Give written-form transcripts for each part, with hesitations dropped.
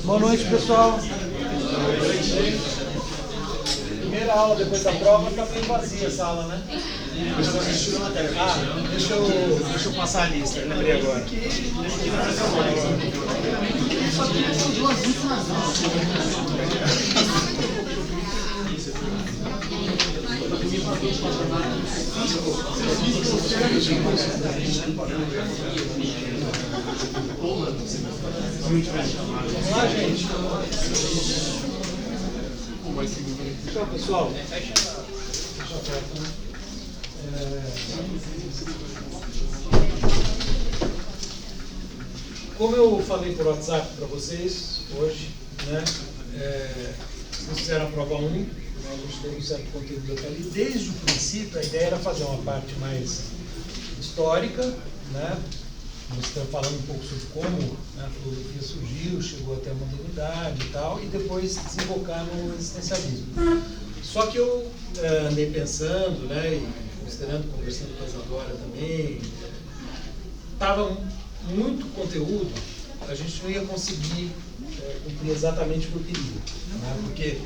Boa noite, pessoal. Primeira aula depois da prova, está bem vazia a sala, né? Deixa eu passar a lista, eu lembrei agora. Vamos lá, gente. Então, pessoal, como eu falei por WhatsApp para vocês hoje, né, vocês fizeram a prova 1, né, a gente tem um certo conteúdo até ali. Desde o princípio, a ideia era fazer uma parte mais histórica, né, falando um pouco sobre como a filosofia surgiu, chegou até a modernidade e tal, e depois desembocar no existencialismo. Só que eu andei pensando, né, e considerando, conversando com a Isadora também, estava muito conteúdo, a gente não ia conseguir cumprir exatamente o que eu queria, né, porque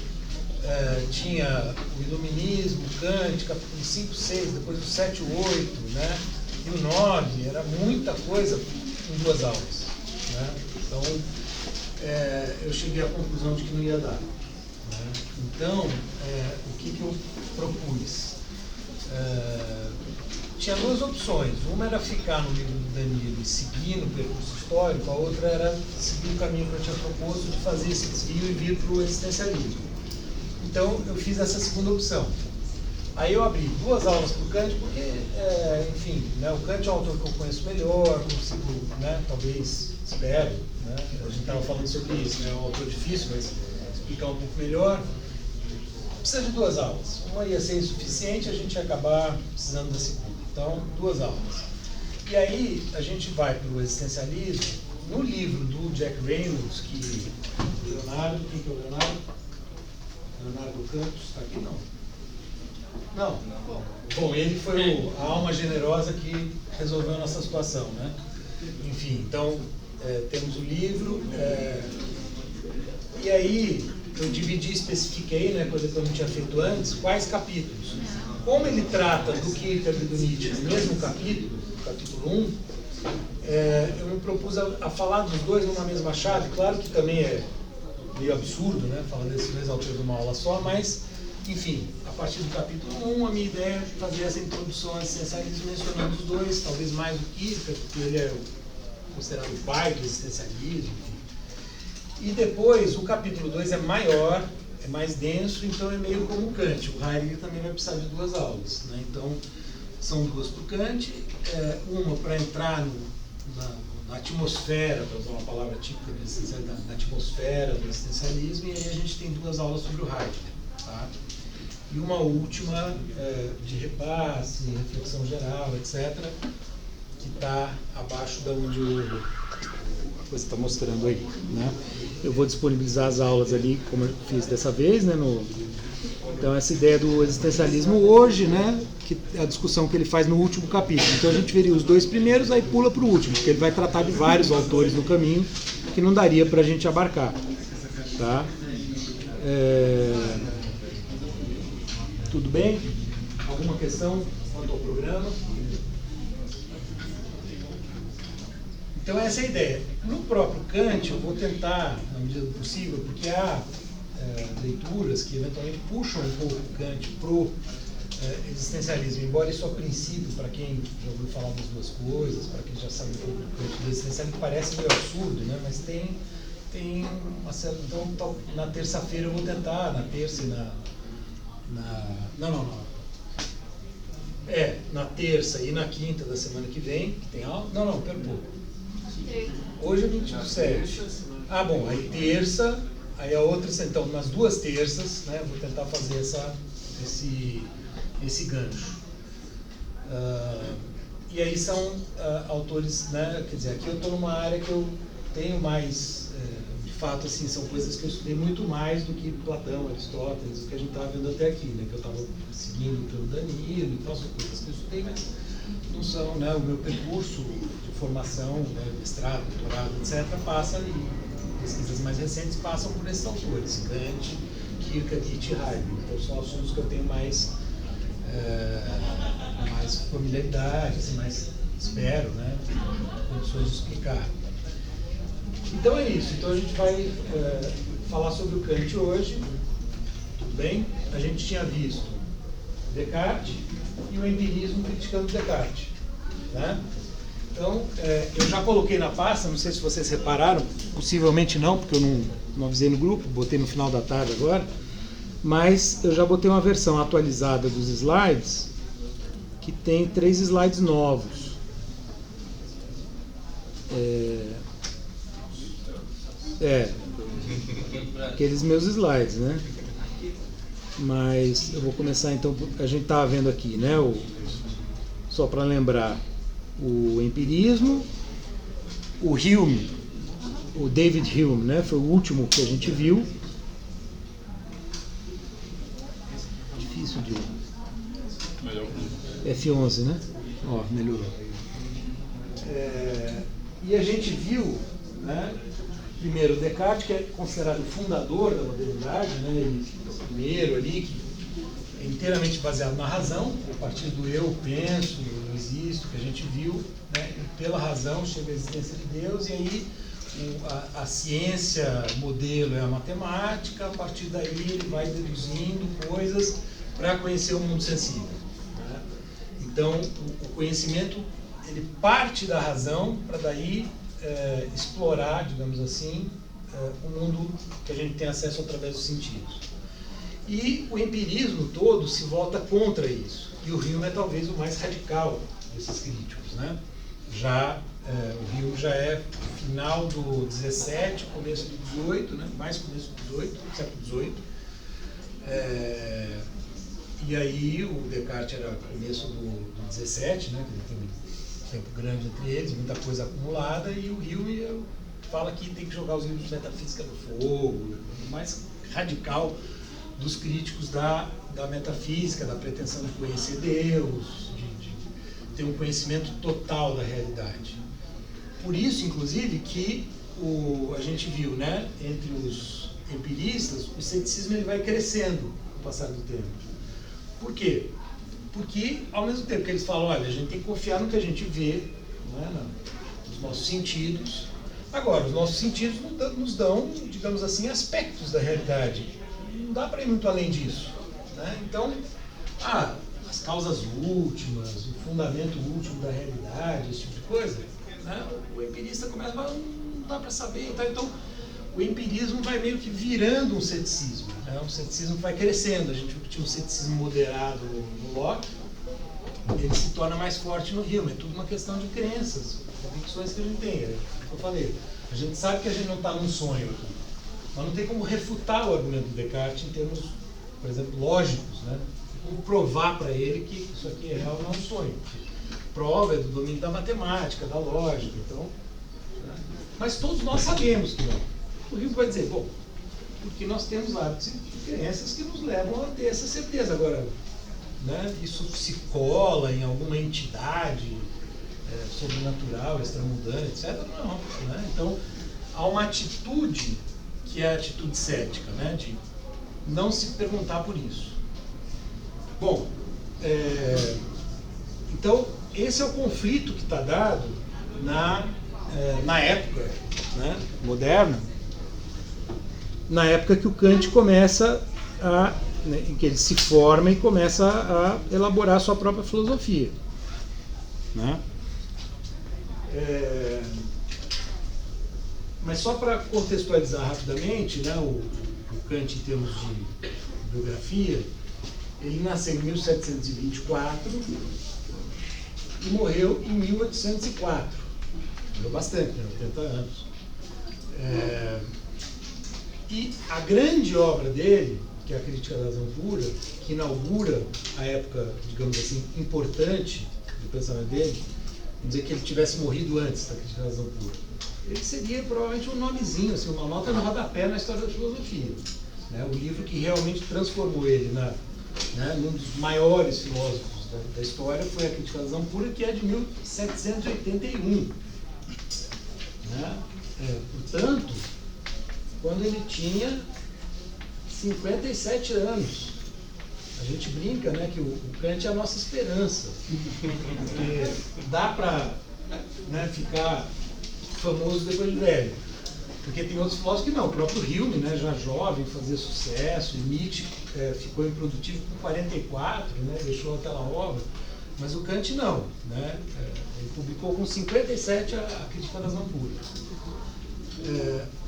tinha o Iluminismo, Kant, capítulo 5, 6, depois o 7, 8, né, e o 9, era muita coisa em 2 aulas, né? Então, eu cheguei à conclusão de que não ia dar, né? Então, o que eu propus? Tinha 2 opções. Uma era ficar no livro do Danilo e seguir no percurso histórico, a outra era seguir o caminho que eu tinha proposto de fazer esse desvio e vir para o existencialismo. Então, eu fiz essa segunda opção. Aí eu abri 2 aulas para o Kant, porque, enfim, né, o Kant é um autor que eu conheço melhor, consigo, né, talvez, espero, né, a gente estava falando sobre isso, né, é um autor difícil, mas explicar um pouco melhor. Precisa de 2 aulas. Uma ia ser insuficiente, a gente ia acabar precisando da segunda. Então, 2 aulas. E aí, a gente vai para o existencialismo, no livro do Jack Reynolds, que o Leonardo, quem que é o Leonardo? Leonardo Campos, está aqui não. Não. Bom, ele foi a alma generosa que resolveu a nossa situação, né? Enfim, então, temos o livro, e aí eu dividi, especifiquei, né, coisa que eu não tinha feito antes, quais capítulos. Como ele trata do Kierkegaard e do Nietzsche no mesmo capítulo, capítulo 1, eu me propus a falar dos dois numa mesma chave. Claro que também é meio absurdo, né, falar desses 2 autores numa aula só, mas, enfim, a partir do capítulo 1, a minha ideia é fazer essa introdução ao existencialismo mencionando os 2, talvez mais o Kierkegaard, porque ele é considerado o pai do existencialismo, enfim. E depois, o capítulo 2 é maior, é mais denso, então é meio como o Kant. O Heidegger também vai precisar de 2 aulas, né? Então, são 2 para o Kant, uma para entrar na atmosfera, para usar uma palavra típica do existencialismo, na atmosfera do existencialismo, e aí a gente tem 2 aulas sobre o Heidegger, tá? E uma última de repasse, reflexão geral, etc., que está abaixo da onde a coisa está mostrando aí, né? Eu vou disponibilizar as aulas ali, como eu fiz dessa vez, né? Então, essa ideia do existencialismo hoje, né? Que é a discussão que ele faz no último capítulo. Então, a gente veria os 2 primeiros, aí pula para o último, porque ele vai tratar de vários autores no caminho que não daria para a gente abarcar, tá? Tudo bem? Alguma questão quanto ao programa? Então, essa é a ideia. No próprio Kant, eu vou tentar, na medida do possível, porque há leituras que eventualmente puxam um pouco o Kant para o existencialismo, embora isso a princípio, para quem já ouviu falar das 2 coisas, para quem já sabe um pouco do Kant do existencialismo, parece meio absurdo, né? Mas tem uma certa... Então, na terça-feira eu vou tentar, na terça e na terça e na quinta da semana que vem, que tem aula. Não, pera um pouco. Hoje é 27. Ah, bom, aí terça, aí a outra, então, nas 2 terças, né, vou tentar fazer esse gancho. E aí são autores, né, quer dizer, aqui eu estou numa área que eu tenho mais, de fato, assim, são coisas que eu estudei muito mais do que Platão, Aristóteles, o que a gente estava vendo até aqui, né, que eu estava seguindo pelo Danilo e tal, são coisas que eu estudei, mas não são, né, o meu percurso, de formação, né, mestrado, doutorado, etc., passa, e pesquisas mais recentes passam por esses autores, Kant, Kierkegaard, Nietzsche e Heidegger. Então são assuntos que eu tenho mais familiaridade, assim, mais, espero, né, condições de explicar. Então é isso. Então a gente vai falar sobre o Kant hoje, tudo bem? A gente tinha visto Descartes e o empirismo criticando Descartes, né? Então, eu já coloquei na pasta, não sei se vocês repararam, possivelmente não, porque eu não avisei no grupo, botei no final da tarde agora, mas eu já botei uma versão atualizada dos slides, que tem 3 slides novos. Aqueles meus slides, né? Mas eu vou começar então, a gente estava vendo aqui, né? Só para lembrar, o empirismo, o Hume, o David Hume, né? Foi o último que a gente viu. Difícil de... F11, né? Ó, melhorou. E a gente viu, né? Primeiro, Descartes, que é considerado o fundador da modernidade, né? Ele é o primeiro ali, que é inteiramente baseado na razão, a partir do eu penso, eu existo, que a gente viu, né? E pela razão chega a existência de Deus, e aí a ciência modelo é a matemática, a partir daí ele vai deduzindo coisas para conhecer o mundo sensível, né? Então, o conhecimento, ele parte da razão para daí explorar, digamos assim, o mundo que a gente tem acesso através dos sentidos. E o empirismo todo se volta contra isso. E o Hume é talvez o mais radical desses críticos, né? O Hume já é final do 17, começo do 18, né? Mais começo do 18, século 18. E aí o Descartes era começo do 17, né? Ele tem um tempo grande entre eles, muita coisa acumulada, e o Hume fala que tem que jogar os livros de metafísica no fogo, o mais radical dos críticos da metafísica, da pretensão de conhecer Deus, de ter um conhecimento total da realidade. Por isso, inclusive, que a gente viu, né, entre os empiristas, o ceticismo ele vai crescendo com o passar do tempo. Por quê? Porque, ao mesmo tempo que eles falam, olha, a gente tem que confiar no que a gente vê, né, nos nossos sentidos. Agora, os nossos sentidos nos dão, digamos assim, aspectos da realidade. Não dá para ir muito além disso, né? Então, as causas últimas, o fundamento último da realidade, esse tipo de coisa, né? O empirista começa a falar, não dá para saber. Então, o empirismo vai meio que virando um ceticismo, né? Um ceticismo que vai crescendo. A gente tinha um ceticismo moderado no Locke, ele se torna mais forte no Hume. É tudo uma questão de crenças, convicções que a gente tem. É o que eu falei. A gente sabe que a gente não está num sonho aqui, mas não tem como refutar o argumento do Descartes em termos, por exemplo, lógicos, né? Como provar para ele que isso aqui é real, não é um sonho. Prova é do domínio da matemática, da lógica, então... Né? Mas todos nós sabemos que não. O Hume vai dizer, bom, porque nós temos hábitos e crenças que nos levam a ter essa certeza. Agora, né, isso se cola em alguma entidade sobrenatural, extramundana, etc. Não. Né? Então, há uma atitude que é a atitude cética, né, de não se perguntar por isso. Bom, então, esse é o conflito que está dado na época, né, moderna, na época que o Kant começa em que ele se forma e começa a elaborar a sua própria filosofia, né? Mas só para contextualizar rapidamente, né, o Kant em termos de biografia, ele nasceu em 1724 e morreu em 1804. Morreu bastante, né, 80 anos. E a grande obra dele, que é a Crítica da Razão Pura, que inaugura a época, digamos assim, importante do pensamento dele, vamos dizer que ele tivesse morrido antes da Crítica da Razão Pura, ele seria provavelmente um nomezinho, assim, uma nota no rodapé na história da filosofia. Né? O livro que realmente transformou ele num dos maiores filósofos da história foi a Crítica da Razão Pura, que é de 1781. tanto quando ele tinha 57 anos. A gente brinca, né, que o Kant é a nossa esperança. Porque dá para, né, ficar famoso depois de velho. Porque tem outros filósofos que não. O próprio Hume, né, já jovem, fazia sucesso. E Nietzsche ficou improdutivo com 44, né, deixou aquela obra. Mas o Kant não. Né, ele publicou com 57 a Crítica das Ampulas.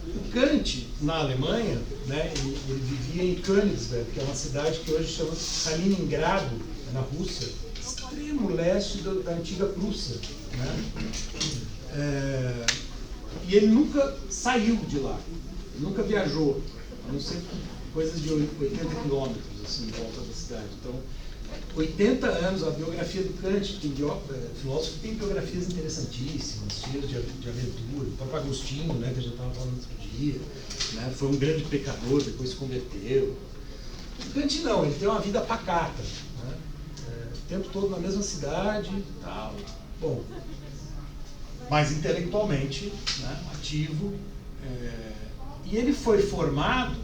O Kant, na Alemanha, né, ele vivia em Königsberg, que é uma cidade que hoje chama Kaliningrado, na Rússia, extremo leste da antiga Prússia. Né? E ele nunca saiu de lá, ele nunca viajou, a não ser coisas de 80 quilômetros assim, em volta da cidade. Então, 80 anos, a biografia do Kant, tem filósofo que tem biografias interessantíssimas, cheias de aventura. O próprio Agostinho, né, que a gente estava falando outro dia, né, foi um grande pecador, depois se converteu. O Kant não, ele tem uma vida pacata, né, o tempo todo na mesma cidade e tal. Bom, mas intelectualmente, né, ativo, e ele foi formado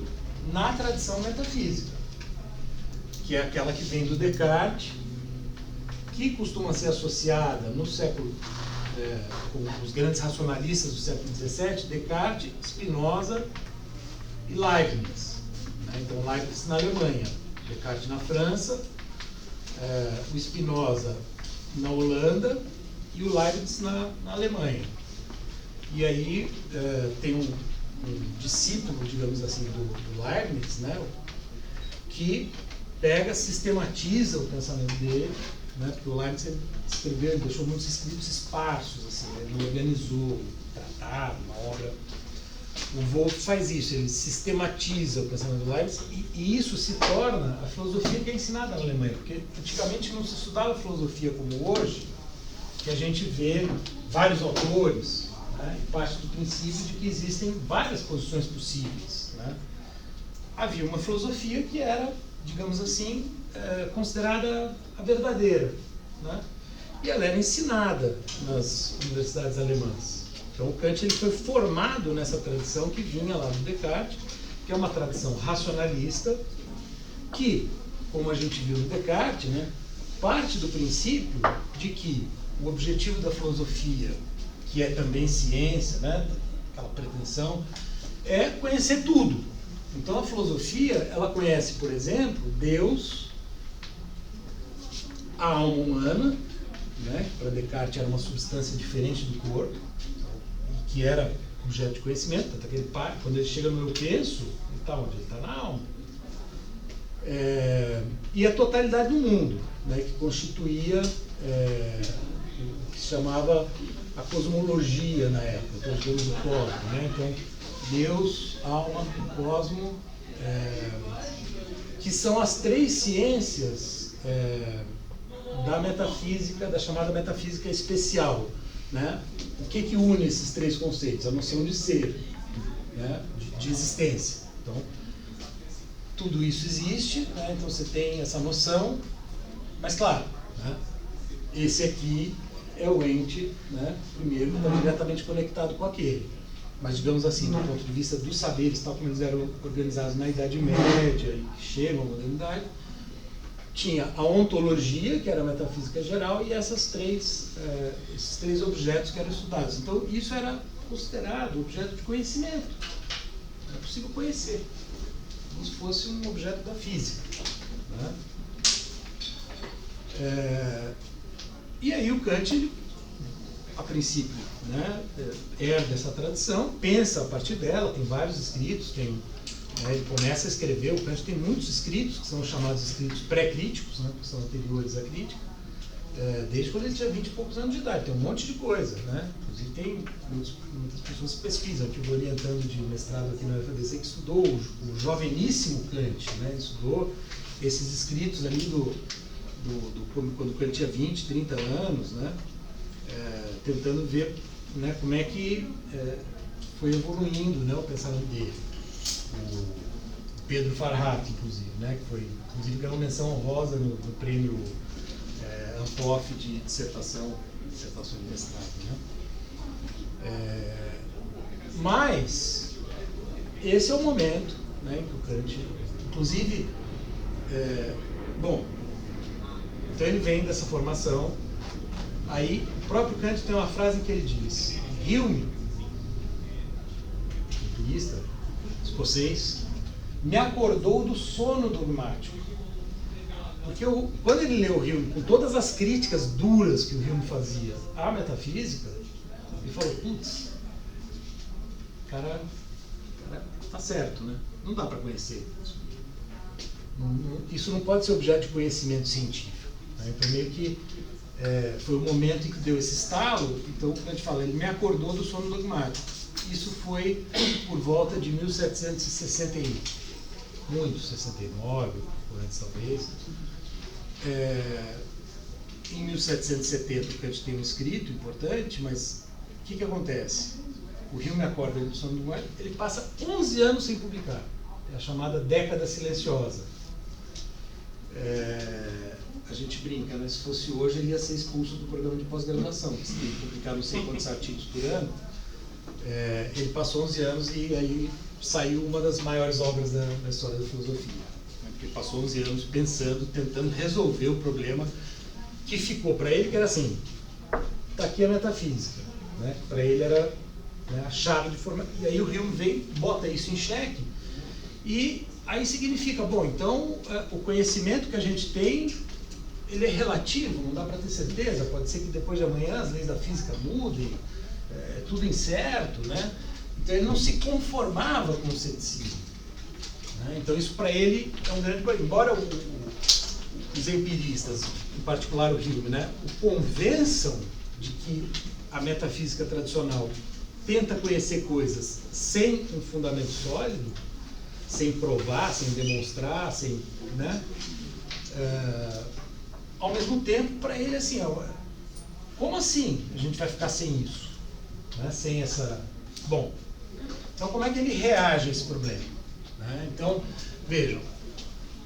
na tradição metafísica, que é aquela que vem do Descartes, que costuma ser associada no século, com os grandes racionalistas do século XVII, Descartes, Spinoza e Leibniz. Né? Então, Leibniz na Alemanha, Descartes na França, o Spinoza na Holanda e o Leibniz na Alemanha. E aí tem um discípulo, digamos assim, do Leibniz, né, que pega, sistematiza o pensamento dele, né, porque o Leibniz escreveu, ele deixou muitos escritos esparsos, assim, ele não organizou um tratado, uma obra. O Wolff faz isso, ele sistematiza o pensamento do Leibniz e isso se torna a filosofia que é ensinada na Alemanha, porque antigamente não se estudava filosofia como hoje, que a gente vê vários autores, né, e parte do princípio de que existem várias posições possíveis. Né. Havia uma filosofia que era, digamos assim, considerada a verdadeira, né? E ela era ensinada nas universidades alemãs. Então o Kant ele foi formado nessa tradição que vinha lá do Descartes, que é uma tradição racionalista, que, como a gente viu no Descartes, né, parte do princípio de que o objetivo da filosofia, que é também ciência, né, aquela pretensão, é conhecer tudo. Então a filosofia, ela conhece, por exemplo, Deus, a alma humana, né, para Descartes era uma substância diferente do corpo, que era objeto de conhecimento, tanto que quando ele chega no eu penso, ele está onde? Ele está na alma. E a totalidade do mundo, né, que constituía o que se chamava a cosmologia na época, então digamos o cosmos, né? Então, Deus, alma, cosmo, que são as três ciências da metafísica, da chamada metafísica especial. Né? O que une esses três conceitos? A noção de ser, né? de existência. Então, tudo isso existe, né? Então você tem essa noção, mas claro, né? Esse aqui é o ente, né? Primeiro, que está diretamente conectado com aquele. Mas, digamos assim, do ponto de vista dos saberes, tal como eles eram organizados na Idade Média e que chegam à modernidade, tinha a ontologia, que era a metafísica geral, e esses três objetos que eram estudados. Então, isso era considerado objeto de conhecimento. Era possível conhecer, como se fosse um objeto da física. Né? E aí o Kant, ele, a princípio, né, herda essa tradição, pensa a partir dela, tem vários escritos, ele começa a escrever, o Kant tem muitos escritos, que são chamados escritos pré-críticos, né, que são anteriores à crítica, desde quando ele tinha 20 e poucos anos de idade, tem um monte de coisa, né? Inclusive tem muitas pessoas que pesquisam, que eu vou orientando de mestrado aqui na UFABC, que estudou o joveníssimo Kant, né? Estudou esses escritos ali quando Kant tinha 20, 30 anos, né? Tentando ver, né, como é que foi evoluindo, né, o pensamento dele. O Pedro Farhat, inclusive, né, que foi, inclusive, ganhou menção honrosa no prêmio Antoff de dissertação de mestrado. Né? Mas esse é o momento, né, em que o Kant, inclusive, bom, então ele vem dessa formação. Aí o próprio Kant tem uma frase em que ele diz: Hume, empirista escocês, me acordou do sono dogmático. Porque quando ele leu Hume, com todas as críticas duras que o Hume fazia à metafísica, ele falou: putz, cara tá certo, né? Não dá para conhecer isso. Isso não pode ser objeto de conhecimento científico, né? Então meio que foi o momento em que deu esse estalo. Então, como a gente fala, ele me acordou do sono dogmático. Isso foi por volta de 1761, muito, 69, ou antes talvez. Em 1770 o Kant tem um escrito importante, mas o que acontece? O Hume acorda do sono dogmático, ele passa 11 anos sem publicar. É a chamada década silenciosa. A gente brinca, né? Se fosse hoje ele ia ser expulso do programa de pós-graduação, porque se tem que publicar não sei quantos artigos por ano. Ele passou 11 anos e aí saiu uma das maiores obras da história da filosofia, né? Porque passou 11 anos pensando, tentando resolver o problema que ficou para ele, que era assim: está aqui a metafísica, né? Para ele era, né, a chave de forma. E aí o Hume vem, bota isso em xeque, e aí significa, bom, então o conhecimento que a gente tem, ele é relativo, não dá para ter certeza, pode ser que depois de amanhã as leis da física mudem, é tudo incerto, né? Então ele não se conformava com o ceticismo, né? Então isso para ele é um grande problema. Embora os empiristas, em particular o Hume, né, o convençam de que a metafísica tradicional tenta conhecer coisas sem um fundamento sólido, sem provar, sem demonstrar, sem, né? Ao mesmo tempo, para ele, assim, como assim a gente vai ficar sem isso? Né? Sem essa... Bom, então como é que ele reage a esse problema? Né? Então, vejam,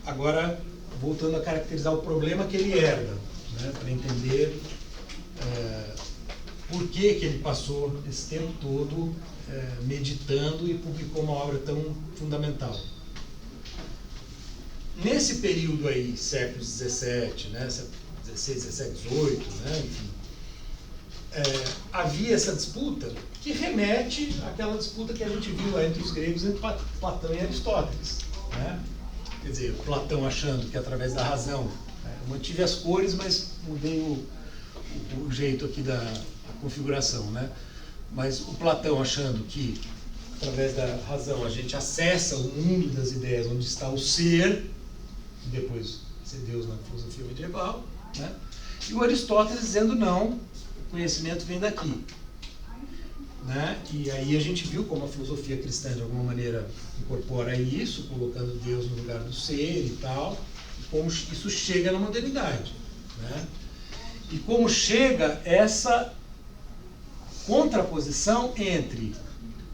agora voltando a caracterizar o problema que ele herda, né? Para entender por que ele passou esse tempo todo meditando e publicou uma obra tão fundamental. Nesse período aí, séculos XVII, né, XVI, XVII, XVIII, né, enfim, havia essa disputa que remete àquela disputa que a gente viu lá entre os gregos, entre Platão e Aristóteles, né? Quer dizer, Platão achando que através da razão, né, eu mantive as cores, mas mudei o jeito aqui da configuração, né? Mas o Platão achando que através da razão a gente acessa o mundo das ideias, onde está o ser, que depois ser Deus na filosofia medieval, né? E o Aristóteles dizendo não, o conhecimento vem daqui, né? E aí a gente viu como a filosofia cristã de alguma maneira incorpora isso, colocando Deus no lugar do ser e tal, e como isso chega na modernidade, né? E como chega essa contraposição entre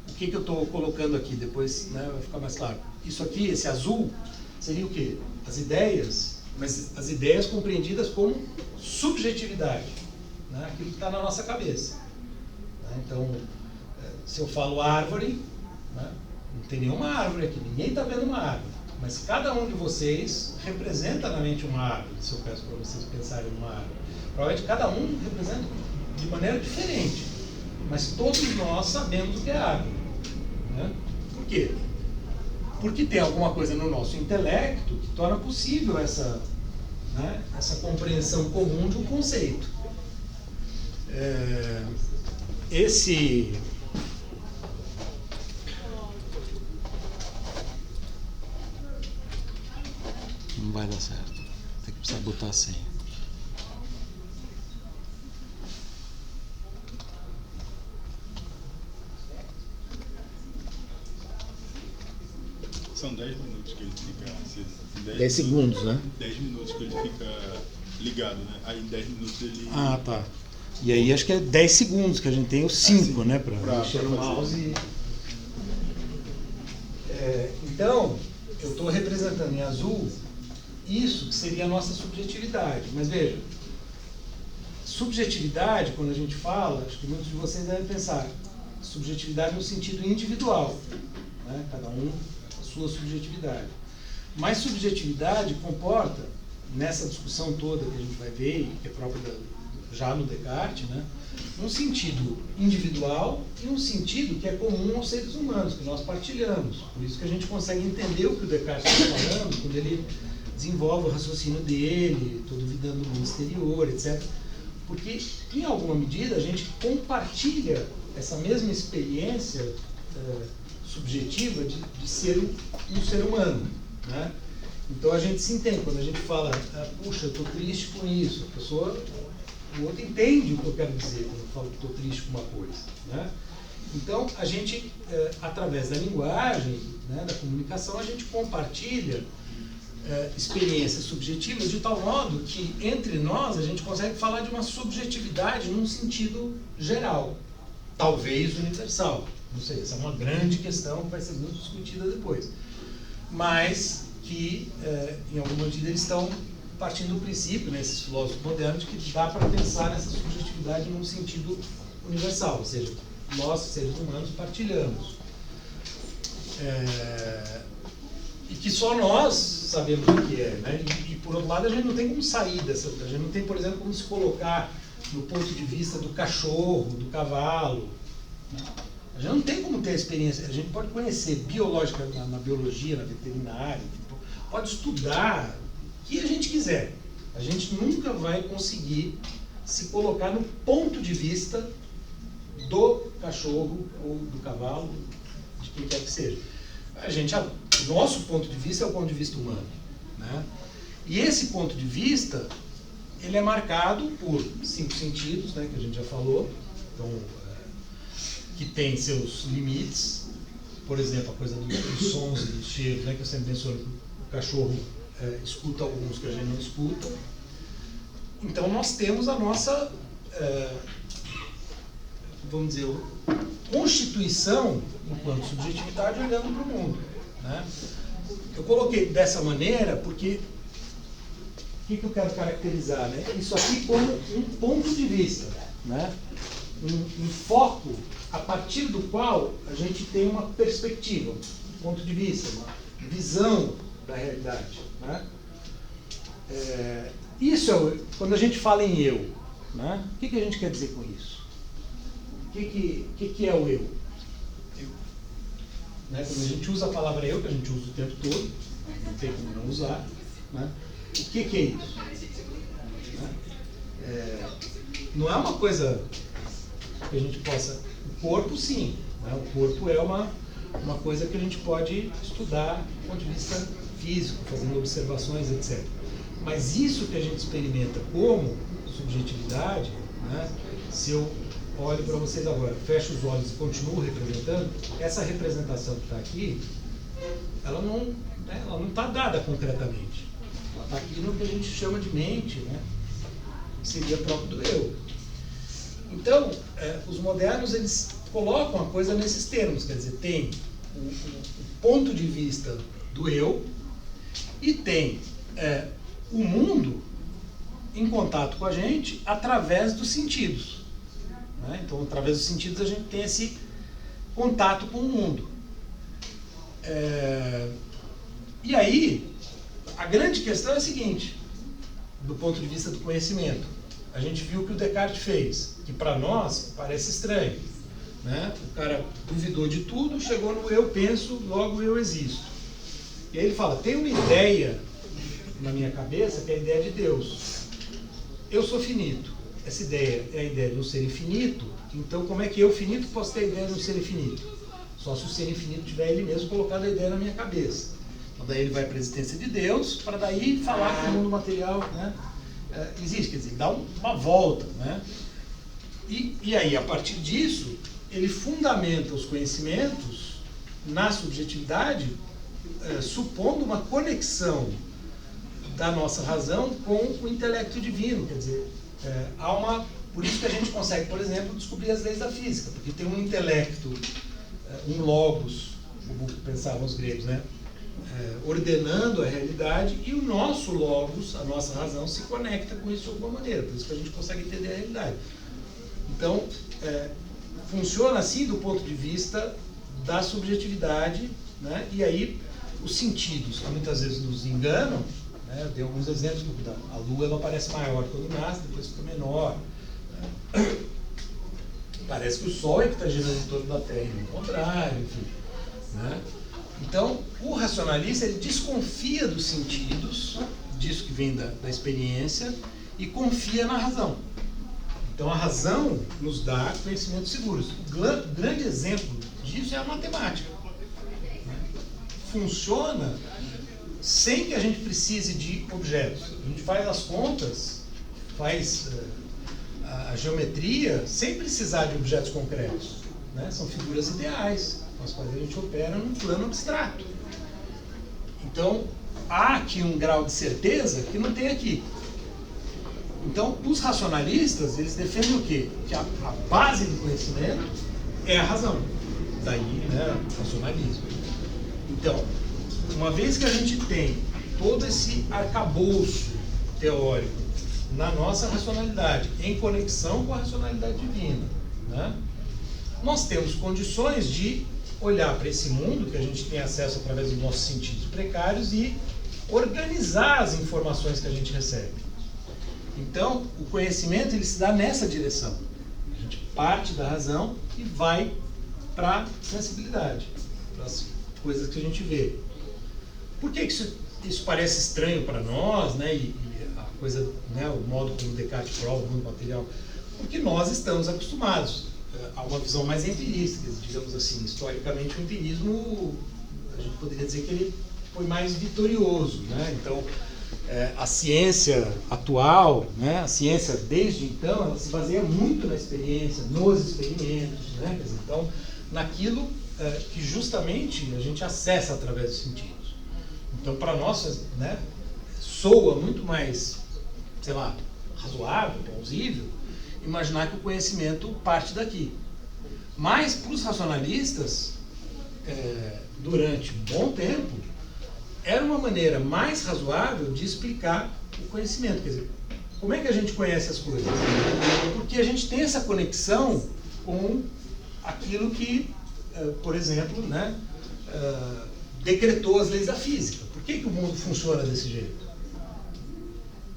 o que eu estou colocando aqui, depois, né, vai ficar mais claro. Isso aqui, esse azul, seria o quê? As ideias, mas as ideias compreendidas como subjetividade, né? Aquilo que está na nossa cabeça, né? Então, se eu falo árvore, né, não tem nenhuma árvore aqui, ninguém está vendo uma árvore, mas cada um de vocês representa na mente uma árvore. Se eu peço para vocês pensarem numa árvore, provavelmente cada um representa de maneira diferente, mas todos nós sabemos o que é árvore, né? Por quê? Porque tem alguma coisa no nosso intelecto que torna possível essa, né, essa compreensão comum de um conceito. Esse... Não vai dar certo. Tem que precisar botar a senha. São 10 minutos que ele fica... 10 segundos, né? 10 minutos que ele fica ligado, né? Aí em 10 minutos ele... Ah, tá. E aí acho que é 10 segundos que a gente tem os 5, né? Para mexer no mouse. Então, eu estou representando em azul isso que seria a nossa subjetividade. Mas veja, subjetividade, quando a gente fala, acho que muitos de vocês devem pensar, subjetividade no sentido individual, né? Cada um a sua subjetividade. Mas subjetividade comporta, nessa discussão toda que a gente vai ver, que é própria já no Descartes, né? Um sentido individual e um sentido que é comum aos seres humanos, que nós partilhamos. Por isso que a gente consegue entender o que o Descartes está falando quando ele desenvolve o raciocínio dele, estou duvidando do mundo exterior, etc. Porque, em alguma medida, a gente compartilha essa mesma experiência subjetiva de ser um ser humano, né? Então a gente se entende. Quando a gente fala, puxa, eu estou triste com isso, o outro entende o que eu quero dizer quando eu falo que estou triste com uma coisa, né? Então, a gente, através da linguagem, né, da comunicação, a gente compartilha experiências subjetivas de tal modo que, entre nós, a gente consegue falar de uma subjetividade num sentido geral, talvez universal. Não sei, essa é uma grande questão que vai ser muito discutida depois. Mas que, em alguma medida, eles estão partindo do princípio, né, esses filósofos modernos, que dá para pensar nessa subjetividade num sentido universal, ou seja, nós, seres humanos, partilhamos. E que só nós sabemos o que é, né? E por outro lado, a gente não tem como sair dessa. A gente não tem, por exemplo, como se colocar no ponto de vista do cachorro, do cavalo, né? A gente não tem como ter a experiência. A gente pode conhecer biológica na biologia, na veterinária, pode estudar o que a gente quiser. A gente nunca vai conseguir se colocar no ponto de vista do cachorro ou do cavalo, de quem quer que seja. Nosso ponto de vista é o ponto de vista humano, né? E esse ponto de vista, ele é marcado por 5 sentidos, né, que a gente já falou, então, que tem seus limites. Por exemplo, a coisa dos sons e dos cheiros, né, que eu sempre menciono, que o cachorro escuta alguns que a gente não escuta. Então nós temos a nossa, vamos dizer, constituição enquanto subjetividade olhando para o mundo, né? Eu coloquei dessa maneira porque o que eu quero caracterizar, né? Isso aqui como um ponto de vista, né? Um foco a partir do qual a gente tem uma perspectiva, um ponto de vista, uma visão da realidade, né? Isso quando a gente fala em eu, né? O que a gente quer dizer com isso? O que é o eu? Né? Quando a gente usa a palavra eu, que a gente usa o tempo todo, não tem como não usar, né? O que é isso? Né? Não é uma coisa que a gente possa... O corpo, sim. Né? O corpo é uma coisa que a gente pode estudar do ponto de vista físico, fazendo observações, etc. Mas isso que a gente experimenta como subjetividade, né? Se eu olho para vocês agora, fecho os olhos e continuo representando, essa representação que está aqui, ela não está dada concretamente. Ela está aqui no que a gente chama de mente, né? Que seria próprio do eu. Então, os modernos, eles colocam a coisa nesses termos, quer dizer, tem o ponto de vista do eu e tem o mundo em contato com a gente através dos sentidos. Né? Então, através dos sentidos, a gente tem esse contato com o mundo. E aí, a grande questão é a seguinte, do ponto de vista do conhecimento. A gente viu o que o Descartes fez, que para nós parece estranho. Né? O cara duvidou de tudo, chegou no eu penso, logo eu existo. E aí ele fala, tem uma ideia na minha cabeça que é a ideia de Deus. Eu sou finito. Essa ideia é a ideia de um ser infinito, então como é que eu finito posso ter a ideia de um ser infinito? Só se o ser infinito tiver ele mesmo colocado a ideia na minha cabeça. Então daí ele vai para a existência de Deus, para daí falar que o mundo material, né, existe, quer dizer, dá uma volta, né? E aí, a partir disso, ele fundamenta os conhecimentos na subjetividade, supondo uma conexão da nossa razão com o intelecto divino, quer dizer, por isso que a gente consegue, por exemplo, descobrir as leis da física, porque tem um intelecto, um logos, como pensavam os gregos, né? Ordenando a realidade, e o nosso logos, a nossa razão, se conecta com isso de alguma maneira, por isso que a gente consegue entender a realidade. Então, funciona assim do ponto de vista da subjetividade, né? E aí os sentidos, que muitas vezes nos enganam, né? Eu dei alguns exemplos, a Lua ela parece maior quando nasce, depois fica menor. Né? Parece que o Sol é que está girando em torno da Terra, e não o contrário, enfim. Né? Então, o racionalista ele desconfia dos sentidos, disso que vem da experiência, e confia na razão. Então, a razão nos dá conhecimentos seguros. O grande exemplo disso é a matemática. Funciona sem que a gente precise de objetos. A gente faz as contas, faz a geometria sem precisar de objetos concretos. Né? São figuras ideais, com as quais a gente opera num plano abstrato. Então, há aqui um grau de certeza que não tem aqui. Então, os racionalistas, eles defendem o quê? Que a base do conhecimento é a razão. Daí, né, o racionalismo. Então, uma vez que a gente tem todo esse arcabouço teórico na nossa racionalidade, em conexão com a racionalidade divina, né, nós temos condições de olhar para esse mundo que a gente tem acesso através dos nossos sentidos precários e organizar as informações que a gente recebe. Então, o conhecimento ele se dá nessa direção. A gente parte da razão e vai para a sensibilidade, para as coisas que a gente vê. Por que isso parece estranho para nós, né? E a coisa, né? O modo como Descartes prova o mundo material? Porque nós estamos acostumados a uma visão mais empirista, digamos assim. Historicamente, o empirismo, a gente poderia dizer que ele foi mais vitorioso, né? Então, a ciência atual, né, a ciência desde então, ela se baseia muito na experiência, nos experimentos, né, quer dizer, então, naquilo que justamente a gente acessa através dos sentidos. Então, para nós, né, soa muito mais, sei lá, razoável, plausível, imaginar que o conhecimento parte daqui. Mas, para os racionalistas, durante um bom tempo, era uma maneira mais razoável de explicar o conhecimento. Quer dizer, como é que a gente conhece as coisas? Porque a gente tem essa conexão com aquilo que, por exemplo, né, decretou as leis da física. Por que o mundo funciona desse jeito?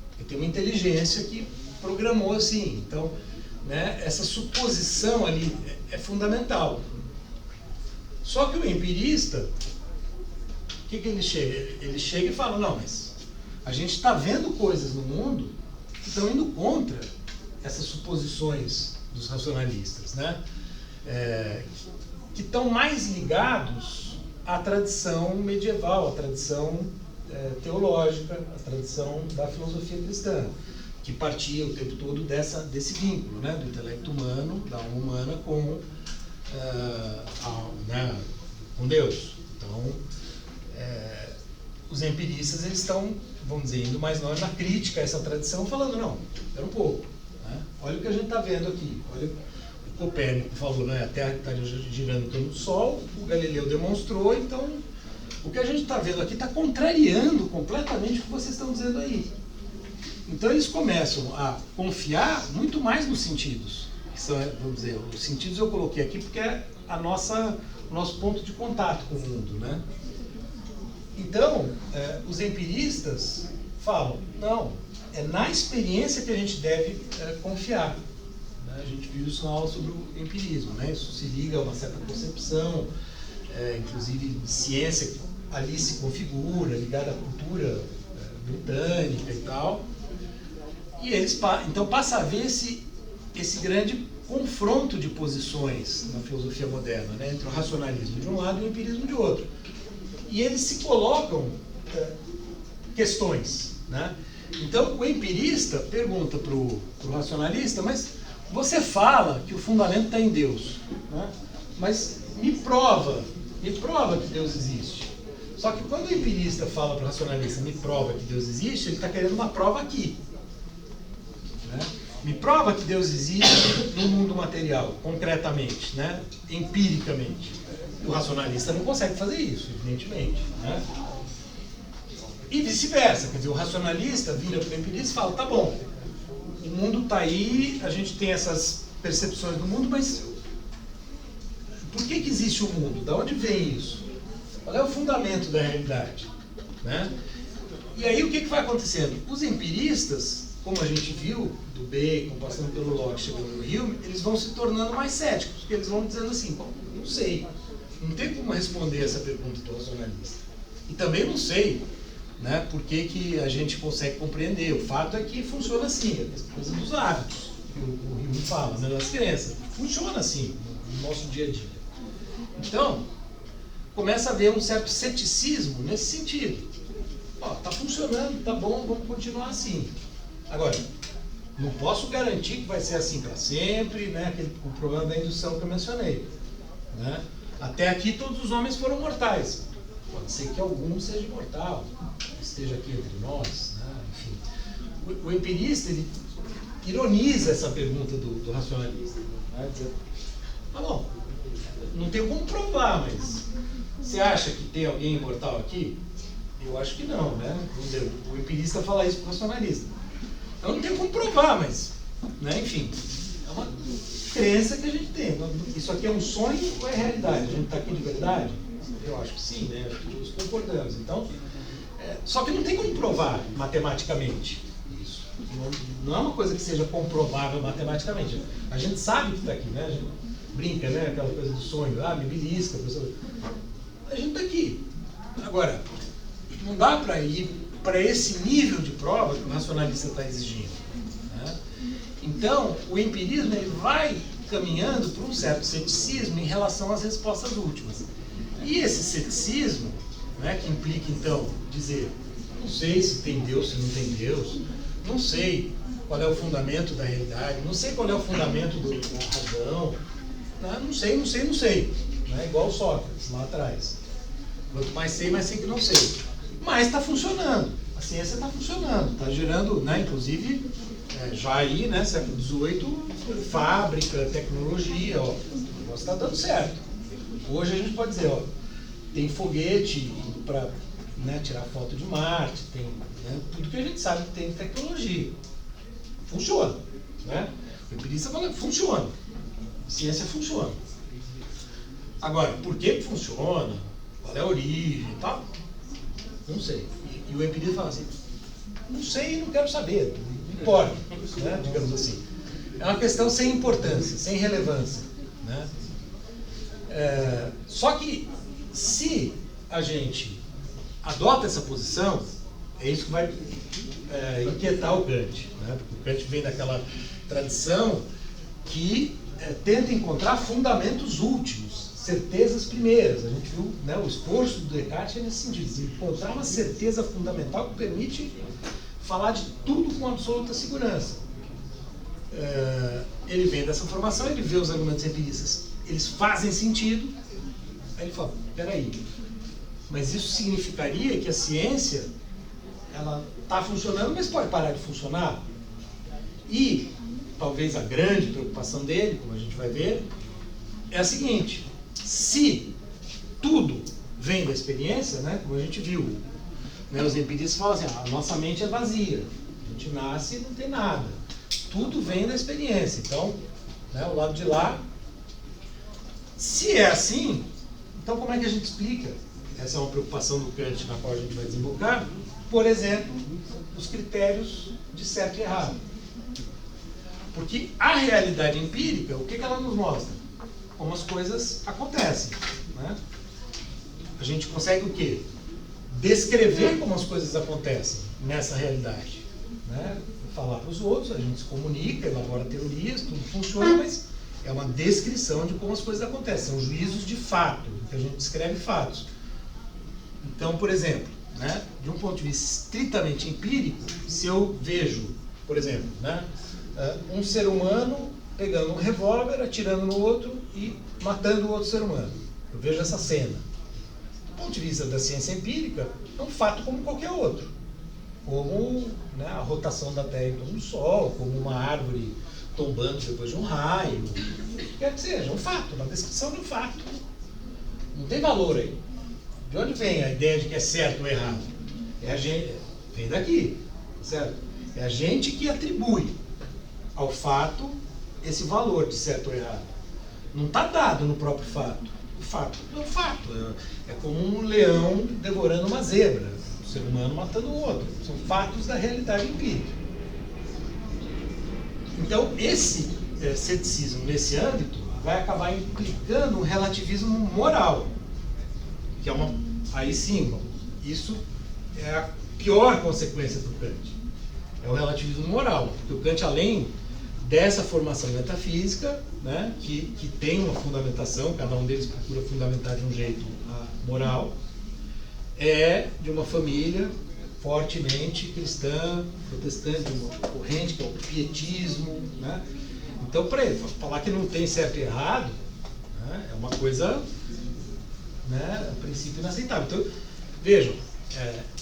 Porque tem uma inteligência que programou assim. Então, né, essa suposição ali é fundamental. Só que o empirista, o que ele chega? Ele chega e fala, não, mas a gente está vendo coisas no mundo que estão indo contra essas suposições dos racionalistas, né? Que estão mais ligados à tradição medieval, à tradição teológica, à tradição da filosofia cristã, que partia o tempo todo desse vínculo, né? Do intelecto humano, da alma humana com, né, com Deus. Então, os empiristas eles estão, vamos dizer, indo mais longe na crítica a essa tradição, falando, não, espera um pouco, né? Olha o que a gente está vendo aqui, olha o Copérnico falou, né? A Terra está girando em torno do Sol, o Galileu demonstrou, então o que a gente está vendo aqui está contrariando completamente o que vocês estão dizendo aí. Então eles começam a confiar muito mais nos sentidos, que são, vamos dizer, os sentidos eu coloquei aqui porque é o nosso ponto de contato com o mundo, né? Então, os empiristas falam, não, é na experiência que a gente deve confiar. Né? A gente viu isso na aula sobre o empirismo, né? Isso se liga a uma certa concepção, inclusive ciência que ali se configura, ligada à cultura britânica e tal. E eles, então, passa a haver esse grande confronto de posições na filosofia moderna, né? Entre o racionalismo de um lado e o empirismo de outro. E eles se colocam questões, né? Então, o empirista pergunta para o racionalista, mas você fala que o fundamento está em Deus, né? Mas me prova que Deus existe. Só que quando o empirista fala para o racionalista, me prova que Deus existe, ele está querendo uma prova aqui, né? Me prova que Deus existe no mundo material, concretamente, né? Empiricamente. O racionalista não consegue fazer isso, evidentemente, né? E vice-versa, quer dizer, o racionalista vira para o empirista e fala, tá bom, o mundo está aí, a gente tem essas percepções do mundo, mas por que existe o mundo? Da onde vem isso? Qual é o fundamento da realidade? Né? E aí o que vai acontecendo? Os empiristas, como a gente viu, do Bacon, passando pelo Locke, chegando no Hume, eles vão se tornando mais céticos, porque eles vão dizendo assim, bom, não sei, não tem como responder essa pergunta do racionalista. E também não sei, né, por que a gente consegue compreender. O fato é que funciona assim, a coisa dos hábitos, que o Hume fala, né, das crenças. Funciona assim no nosso dia a dia. Então, começa a haver um certo ceticismo nesse sentido. Ó, tá funcionando, tá bom, vamos continuar assim. Agora, não posso garantir que vai ser assim para sempre, né? O problema da indução que eu mencionei. Né? Até aqui todos os homens foram mortais. Pode ser que algum seja imortal, esteja aqui entre nós. Né? Enfim, o empirista ele ironiza essa pergunta do racionalista. Né? Dizer, tá bom, não tenho como provar, mas você acha que tem alguém imortal aqui? Eu acho que não, né? O empirista fala isso para o racionalista. Eu não tenho como provar, mas, né, enfim, é uma crença que a gente tem. Isso aqui é um sonho ou é realidade? A gente está aqui de verdade? Eu acho que sim, né? Acho que todos concordamos. Então, só que não tem como provar matematicamente isso. Não é uma coisa que seja comprovável matematicamente. A gente sabe que está aqui, né? A gente brinca, né? Aquela coisa do sonho, me belisca, professor. A gente está aqui. Agora, não dá para ir para esse nível de prova que o racionalista está exigindo. Né? Então, o empirismo ele vai caminhando por um certo ceticismo em relação às respostas últimas. E esse ceticismo, né, que implica, então, dizer, não sei se tem Deus, se não tem Deus, não sei qual é o fundamento da realidade, não sei qual é o fundamento da razão, né? Não sei. Né? Igual Sócrates, lá atrás. Quanto mais sei que não sei. Mas está funcionando, a ciência está funcionando, está gerando, né, inclusive, já aí, né, século XVIII, fábrica, tecnologia, ó, o negócio está dando certo. Hoje a gente pode dizer, ó, tem foguete para, né, tirar foto de Marte, tem, né, tudo que a gente sabe que tem tecnologia. Funciona, né? O empirista fala, funciona, a ciência funciona. Agora, por que funciona? Qual é a origem e tal? Não sei. E o empirista fala assim, não sei e não quero saber, não importa, né? Digamos assim. É uma questão sem importância, sem relevância. Né? Só que, se a gente adota essa posição, é isso que vai inquietar o Kant. Né? Porque o Kant vem daquela tradição que tenta encontrar fundamentos últimos, certezas primeiras. A gente viu, né, o esforço do Descartes é nesse sentido, de encontrar uma certeza fundamental que permite falar de tudo com absoluta segurança. Ele vem dessa formação, ele vê os argumentos empiristas, eles fazem sentido, aí ele fala, peraí, mas isso significaria que a ciência ela está funcionando, mas pode parar de funcionar? E talvez a grande preocupação dele, como a gente vai ver, é a seguinte: se tudo vem da experiência, né, como a gente viu, né, os empiristas falam assim, a nossa mente é vazia, a gente nasce e não tem nada, tudo vem da experiência. Então, né, o lado de lá, se é assim, então como é que a gente explica? Essa é uma preocupação do Kant na qual a gente vai desembocar, por exemplo, os critérios de certo e errado. Porque a realidade empírica, o que ela nos mostra? Como as coisas acontecem. Né? A gente consegue o quê? Descrever como as coisas acontecem nessa realidade. Né? Falar para os outros, a gente se comunica, elabora teorias, tudo funciona, mas é uma descrição de como as coisas acontecem. São juízos de fato, que a gente descreve fatos. Então, por exemplo, né, de um ponto de vista estritamente empírico, se eu vejo, por exemplo, né, um ser humano pegando um revólver, atirando no outro e matando o outro ser humano. Eu vejo essa cena. Do ponto de vista da ciência empírica, é um fato como qualquer outro. Como, né, a rotação da Terra em torno do Sol, como uma árvore tombando depois de um raio. Quer que seja, um fato, uma descrição de um fato. Não tem valor aí. De onde vem a ideia de que é certo ou errado? É a gente, vem daqui, certo? É a gente que atribui ao fato esse valor de certo ou errado. Não está dado no próprio fato. O fato é um fato. É como um leão devorando uma zebra, um ser humano matando o outro. São fatos da realidade empírica. Então, esse ceticismo nesse âmbito vai acabar implicando um relativismo moral, que é aí sim, isso é a pior consequência do Kant. É o relativismo moral, porque o Kant, além dessa formação metafísica, né, que tem uma fundamentação, cada um deles procura fundamentar de um jeito a moral, é de uma família fortemente cristã, protestante, uma corrente que é o pietismo, né? Então, para ele falar que não tem certo e errado, né, é uma coisa, né, a princípio inaceitável. Então, vejam,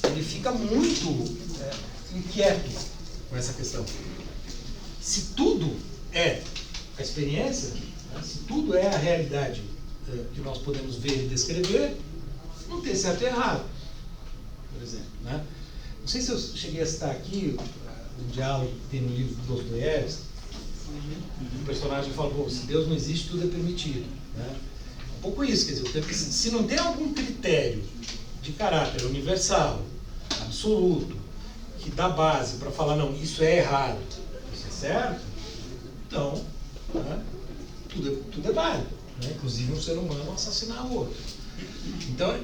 ele fica muito inquieto com essa questão. Se tudo é a experiência, né, se tudo é a realidade que nós podemos ver e descrever, não tem certo e errado, por exemplo, né? Não sei se eu cheguei a citar aqui um diálogo que tem no livro do Dostoiévski. O personagem fala, pô, se Deus não existe, tudo é permitido, né? Um pouco isso, quer dizer, se não tem algum critério de caráter universal, absoluto, que dá base para falar, não, isso é errado, isso é certo, então, né, tudo é válido, né? Inclusive um ser humano assassinar o outro. Então,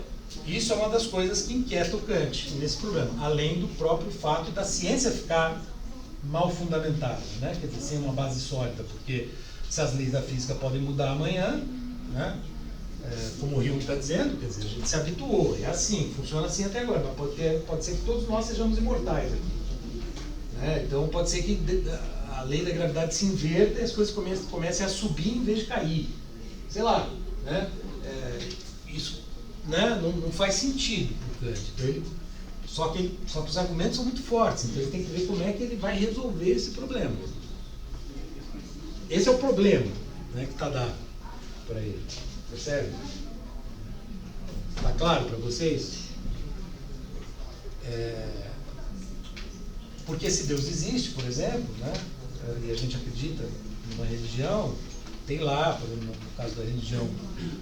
isso é uma das coisas que inquieta o Kant nesse problema, além do próprio fato da ciência ficar mal fundamentada, né? Quer dizer, sem uma base sólida, porque se as leis da física podem mudar amanhã, né? Como o Hume está dizendo, quer dizer, a gente se habituou, é assim, funciona assim até agora, mas pode ser que todos nós sejamos imortais aqui, né? Então pode ser que a lei da gravidade se inverta e as coisas comecem a subir em vez de cair, sei lá, né? Isso, né, não faz sentido para o Kant. Então só que os argumentos são muito fortes, então ele tem que ver como é que ele vai resolver esse problema. Esse é o problema, né, que está dado para ele. Percebe? Está claro para vocês? Porque se Deus existe, por exemplo, né, e a gente acredita numa religião, tem lá, por exemplo, no caso da religião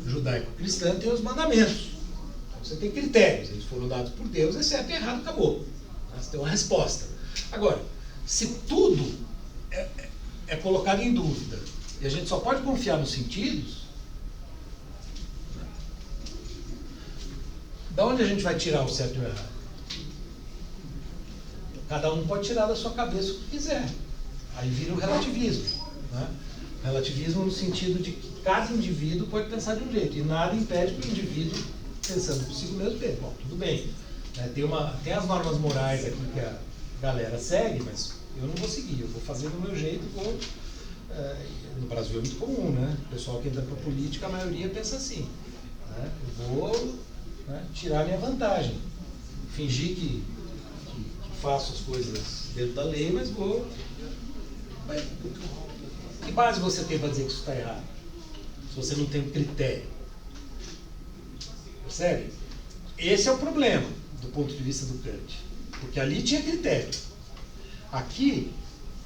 judaico-cristã, tem os mandamentos. Então, você tem critérios, eles foram dados por Deus, é certo e errado, acabou. Você tem uma resposta. Agora, se tudo é colocado em dúvida, e a gente só pode confiar nos sentidos, da onde a gente vai tirar o certo e o errado? Cada um pode tirar da sua cabeça o que quiser. Aí vira o relativismo, né? Relativismo no sentido de que cada indivíduo pode pensar de um jeito, e nada impede que o indivíduo, pensando consigo mesmo, pense, bom, tudo bem, né? Tem as normas morais aqui que a galera segue, mas eu não vou seguir, eu vou fazer do meu jeito, no Brasil é muito comum, né? O pessoal que entra para a política, a maioria pensa assim, né? Eu vou, né, tirar minha vantagem, fingir que faço as coisas dentro da lei, mas vou... Que base você tem para dizer que isso está errado? Se você não tem um critério. Percebe? Esse é o problema, do ponto de vista do Kant. Porque ali tinha critério. Aqui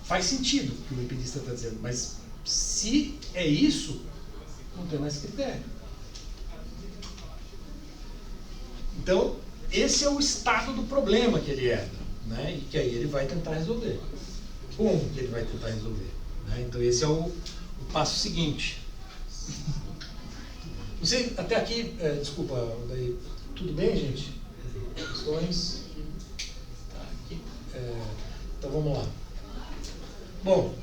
faz sentido o que o empirista está dizendo, mas se é isso, não tem mais critério. Então, esse é o estado do problema que ele herda, né? E que aí ele vai tentar resolver. Como que ele vai tentar resolver? Né? Então esse é o passo seguinte. Não sei, até aqui, desculpa, daí, tudo bem, gente? Questões? Tá, aqui, então vamos lá. Bom,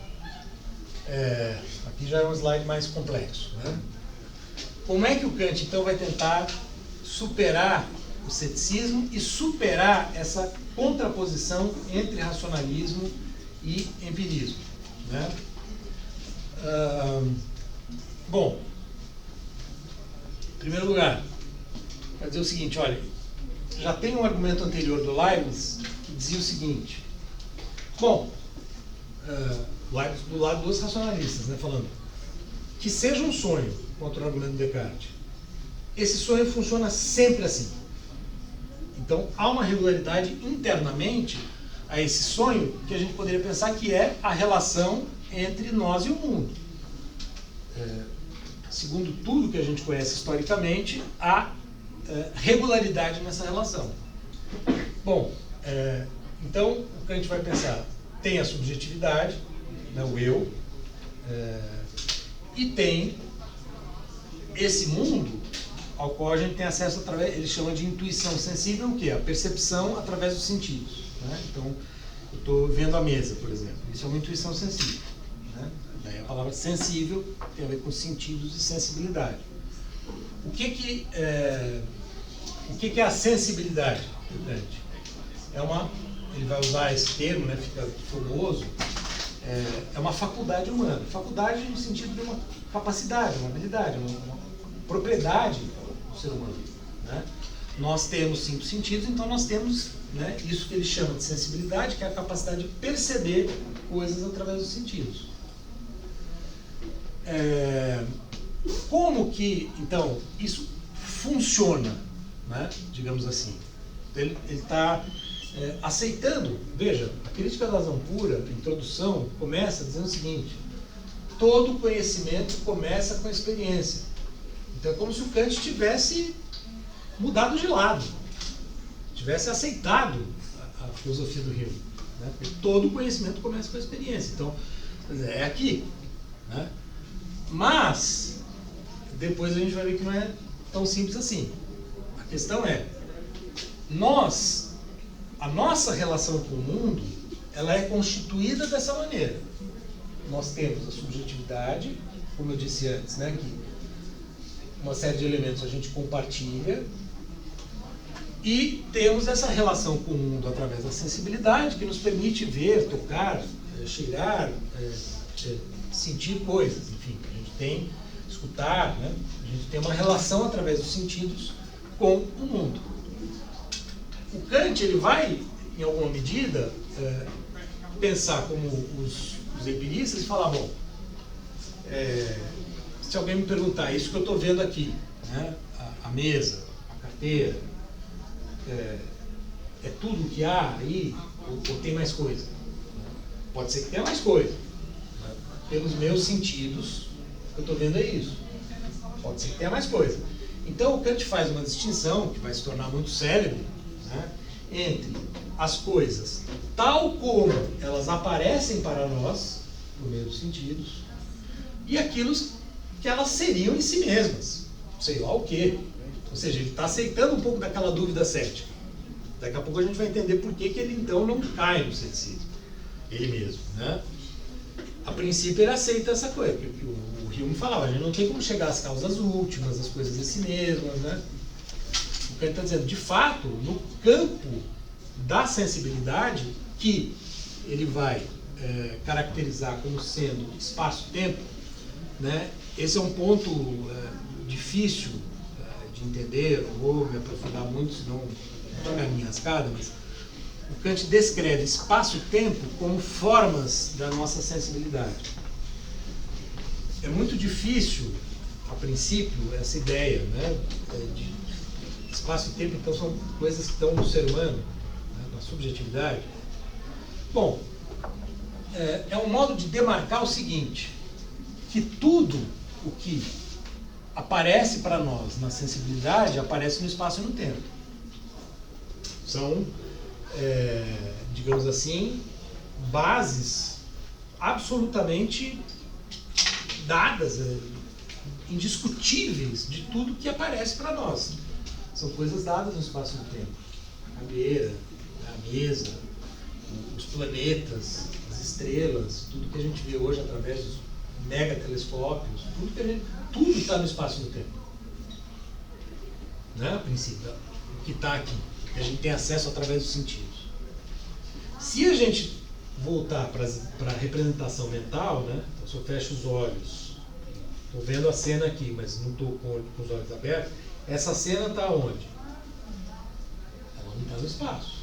aqui já é um slide mais complexo, né? Como é que o Kant então vai tentar superar o ceticismo e superar essa contraposição entre racionalismo e empirismo, né? Bom, em primeiro lugar, vai dizer o seguinte, olha, já tem um argumento anterior do Leibniz que dizia o seguinte, bom, Leibniz do lado dos racionalistas, né, falando que seja um sonho, contra o argumento de Descartes, esse sonho funciona sempre assim. Então, há uma regularidade internamente a esse sonho que a gente poderia pensar que é a relação entre nós e o mundo. segundo tudo que a gente conhece historicamente, há regularidade nessa relação. Bom, então o que a gente vai pensar? Tem a subjetividade, né, o eu, e tem esse mundo ao qual a gente tem acesso através, ele chama de intuição sensível, o quê? A percepção através dos sentidos. Né? Então, eu estou vendo a mesa, por exemplo. Isso é uma intuição sensível. Né? Daí a palavra sensível tem a ver com sentidos e sensibilidade. O que é a sensibilidade? Ele vai usar esse termo, né, fica famoso, é uma faculdade humana. Faculdade no sentido de uma capacidade, uma habilidade, uma propriedade do ser humano. Né? Nós temos 5 sentidos, então nós temos, né, isso que ele chama de sensibilidade, que é a capacidade de perceber coisas através dos sentidos. Como que, então, isso funciona, né, digamos assim? Ele está aceitando, veja, a crítica da razão pura, a introdução, começa dizendo o seguinte: todo conhecimento começa com a experiência. Então é como se o Kant tivesse mudado de lado, tivesse aceitado a filosofia do Hume. Né? Porque todo conhecimento começa com a experiência. Então, quer dizer, é aqui. Né? Mas, depois a gente vai ver que não é tão simples assim. A questão é, a nossa relação com o mundo, ela é constituída dessa maneira. Nós temos a subjetividade, como eu disse antes, né, que uma série de elementos a gente compartilha, e temos essa relação com o mundo através da sensibilidade, que nos permite ver, tocar, cheirar, sentir coisas, enfim, a gente tem, escutar, né? A gente tem uma relação através dos sentidos com o mundo. O Kant, ele vai, em alguma medida, pensar como os empiristas e falar, bom, se alguém me perguntar, isso que eu estou vendo aqui, né, a mesa, a carteira, é tudo que há aí, ou tem mais coisa? Pode ser que tenha mais coisa. Né? Pelos meus sentidos, o que eu estou vendo é isso. Pode ser que tenha mais coisa. Então o Kant faz uma distinção, que vai se tornar muito célebre, né, entre as coisas tal como elas aparecem para nós, por meio dos sentidos, e aquilo que elas seriam em si mesmas, sei lá o quê. Ou seja, ele está aceitando um pouco daquela dúvida cética. Daqui a pouco a gente vai entender por que ele então não cai no ceticismo, ele mesmo. Né? A princípio ele aceita essa coisa, porque o Hume falava, a gente não tem como chegar às causas últimas, às coisas em si mesmas. Né? O que ele está dizendo, de fato, no campo da sensibilidade, que ele vai caracterizar como sendo espaço-tempo, né? Esse é um ponto difícil de entender, não vou me aprofundar muito, senão ficar minha rascada, mas o Kant descreve espaço-tempo como formas da nossa sensibilidade. É muito difícil, a princípio, essa ideia, né, de espaço e tempo, então são coisas que estão no ser humano, né, na subjetividade. Bom, é um modo de demarcar o seguinte, que tudo o que aparece para nós na sensibilidade aparece no espaço e no tempo. São, digamos assim, bases absolutamente dadas, indiscutíveis de tudo que aparece para nós. São coisas dadas no espaço e no tempo. A cadeira, a mesa, os planetas, as estrelas, tudo que a gente vê hoje através dos megatelescópios, tudo está no espaço e no tempo. Né? A princípio, o que está aqui, que a gente tem acesso através dos sentidos. Se a gente voltar para a representação mental, né? Então, se eu fecho os olhos, estou vendo a cena aqui, mas não estou com os olhos abertos, essa cena está onde? Ela não está no espaço.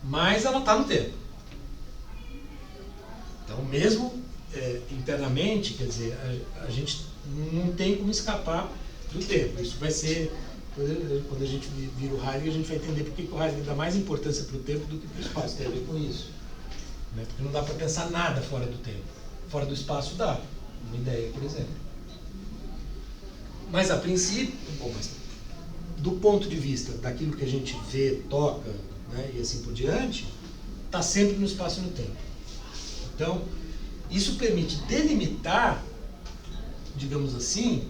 Mas ela está no tempo. Então, mesmo internamente, quer dizer, a gente não tem como escapar do tempo. Isso vai ser, quando a gente vira o Heidegger, a gente vai entender porque o Heidegger dá mais importância para o tempo do que para o espaço. Tem a ver com isso. Né? Porque não dá para pensar nada fora do tempo. Fora do espaço dá. Uma ideia, por exemplo. Mas a princípio, bom, mas do ponto de vista daquilo que a gente vê, toca, né, e assim por diante, está sempre no espaço e no tempo. Então, isso permite delimitar, digamos assim,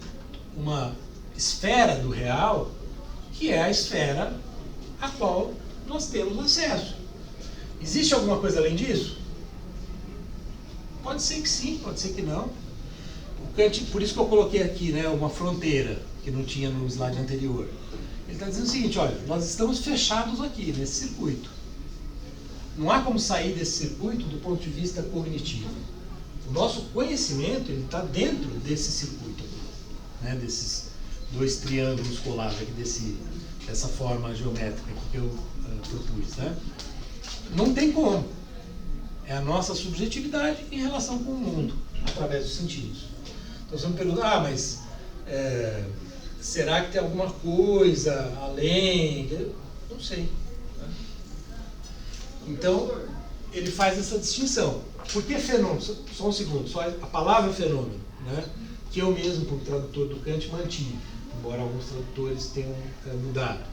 uma esfera do real, que é a esfera a qual nós temos acesso. Existe alguma coisa além disso? Pode ser que sim, pode ser que não. O Kant, por isso que eu coloquei aqui, né, uma fronteira, que não tinha no slide anterior. Ele está dizendo o seguinte, olha, nós estamos fechados aqui, nesse circuito. Não há como sair desse circuito do ponto de vista cognitivo. O nosso conhecimento está dentro desse circuito aqui, né, desses dois triângulos colados aqui, dessa forma geométrica aqui que eu propus. Né? Não tem como. É a nossa subjetividade em relação com o mundo, através dos sentidos. Então você me pergunta, mas será que tem alguma coisa além? Não sei. Né? Então, ele faz essa distinção. Por que fenômeno? Só um segundo, só a palavra fenômeno, né? Que eu mesmo, como tradutor do Kant, mantive, embora alguns tradutores tenham mudado.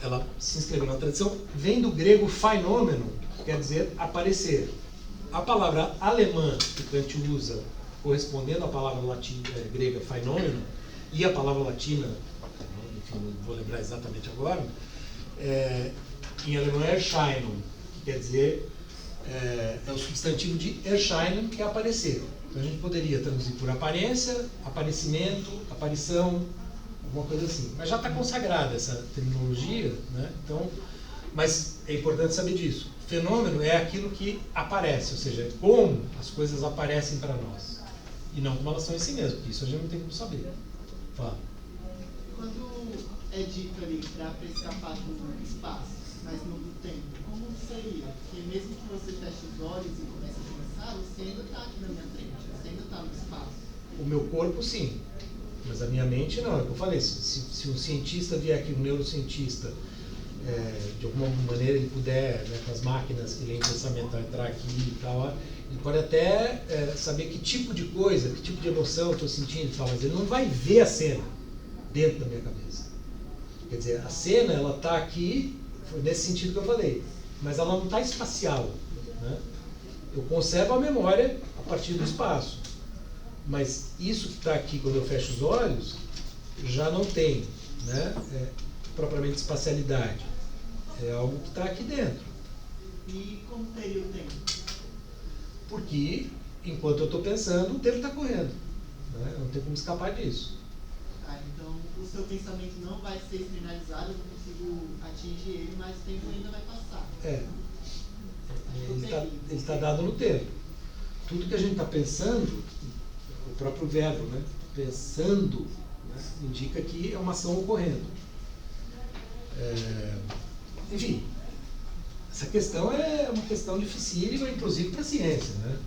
Ela se inscreveu na tradição, vem do grego phainomeno, que quer dizer aparecer. A palavra alemã que Kant usa, correspondendo à palavra grega phainomeno, e a palavra latina, enfim, não vou lembrar exatamente agora, em alemão é Erscheinung, que quer dizer, é o substantivo de Erscheinen, que é aparecer. Então a gente poderia traduzir por aparência, aparecimento, aparição, alguma coisa assim. Mas já está consagrada essa terminologia, né? Então, mas é importante saber disso. Fenômeno é aquilo que aparece, ou seja, como as coisas aparecem para nós. E não como elas são em si mesmas, porque isso a gente não tem como saber. Fala. Quando é dito ali para escapar do espaço, mas não do tempo, como seria? Porque mesmo que você feche os olhos e comece a pensar, você ainda está aqui na minha frente, você ainda está no espaço. O meu corpo, sim. Mas a minha mente, não. É o que eu falei. Se um cientista vier aqui, um neurocientista, de alguma maneira ele puder, né, com as máquinas que leem pensamento, entrar aqui e tal, ele pode até saber que tipo de coisa, que tipo de emoção eu estou sentindo e tal, mas ele não vai ver a cena dentro da minha cabeça. Quer dizer, a cena, ela está aqui, foi nesse sentido que eu falei, mas ela não está espacial. Né? Eu conservo a memória a partir do espaço. Mas isso que está aqui quando eu fecho os olhos, já não tem, né, propriamente espacialidade. É algo que está aqui dentro. E como teria o tempo? Porque, enquanto eu estou pensando, o tempo está correndo. Né? Não tem como escapar disso. Então o seu pensamento não vai ser externalizado, eu não consigo atingir ele, mas o tempo ainda vai passar. Ele está dado no tempo. Tudo que a gente está pensando, o próprio verbo, né? Pensando, né? Indica que é uma ação ocorrendo. Enfim, essa questão é uma questão dificílima, inclusive para a ciência. Né?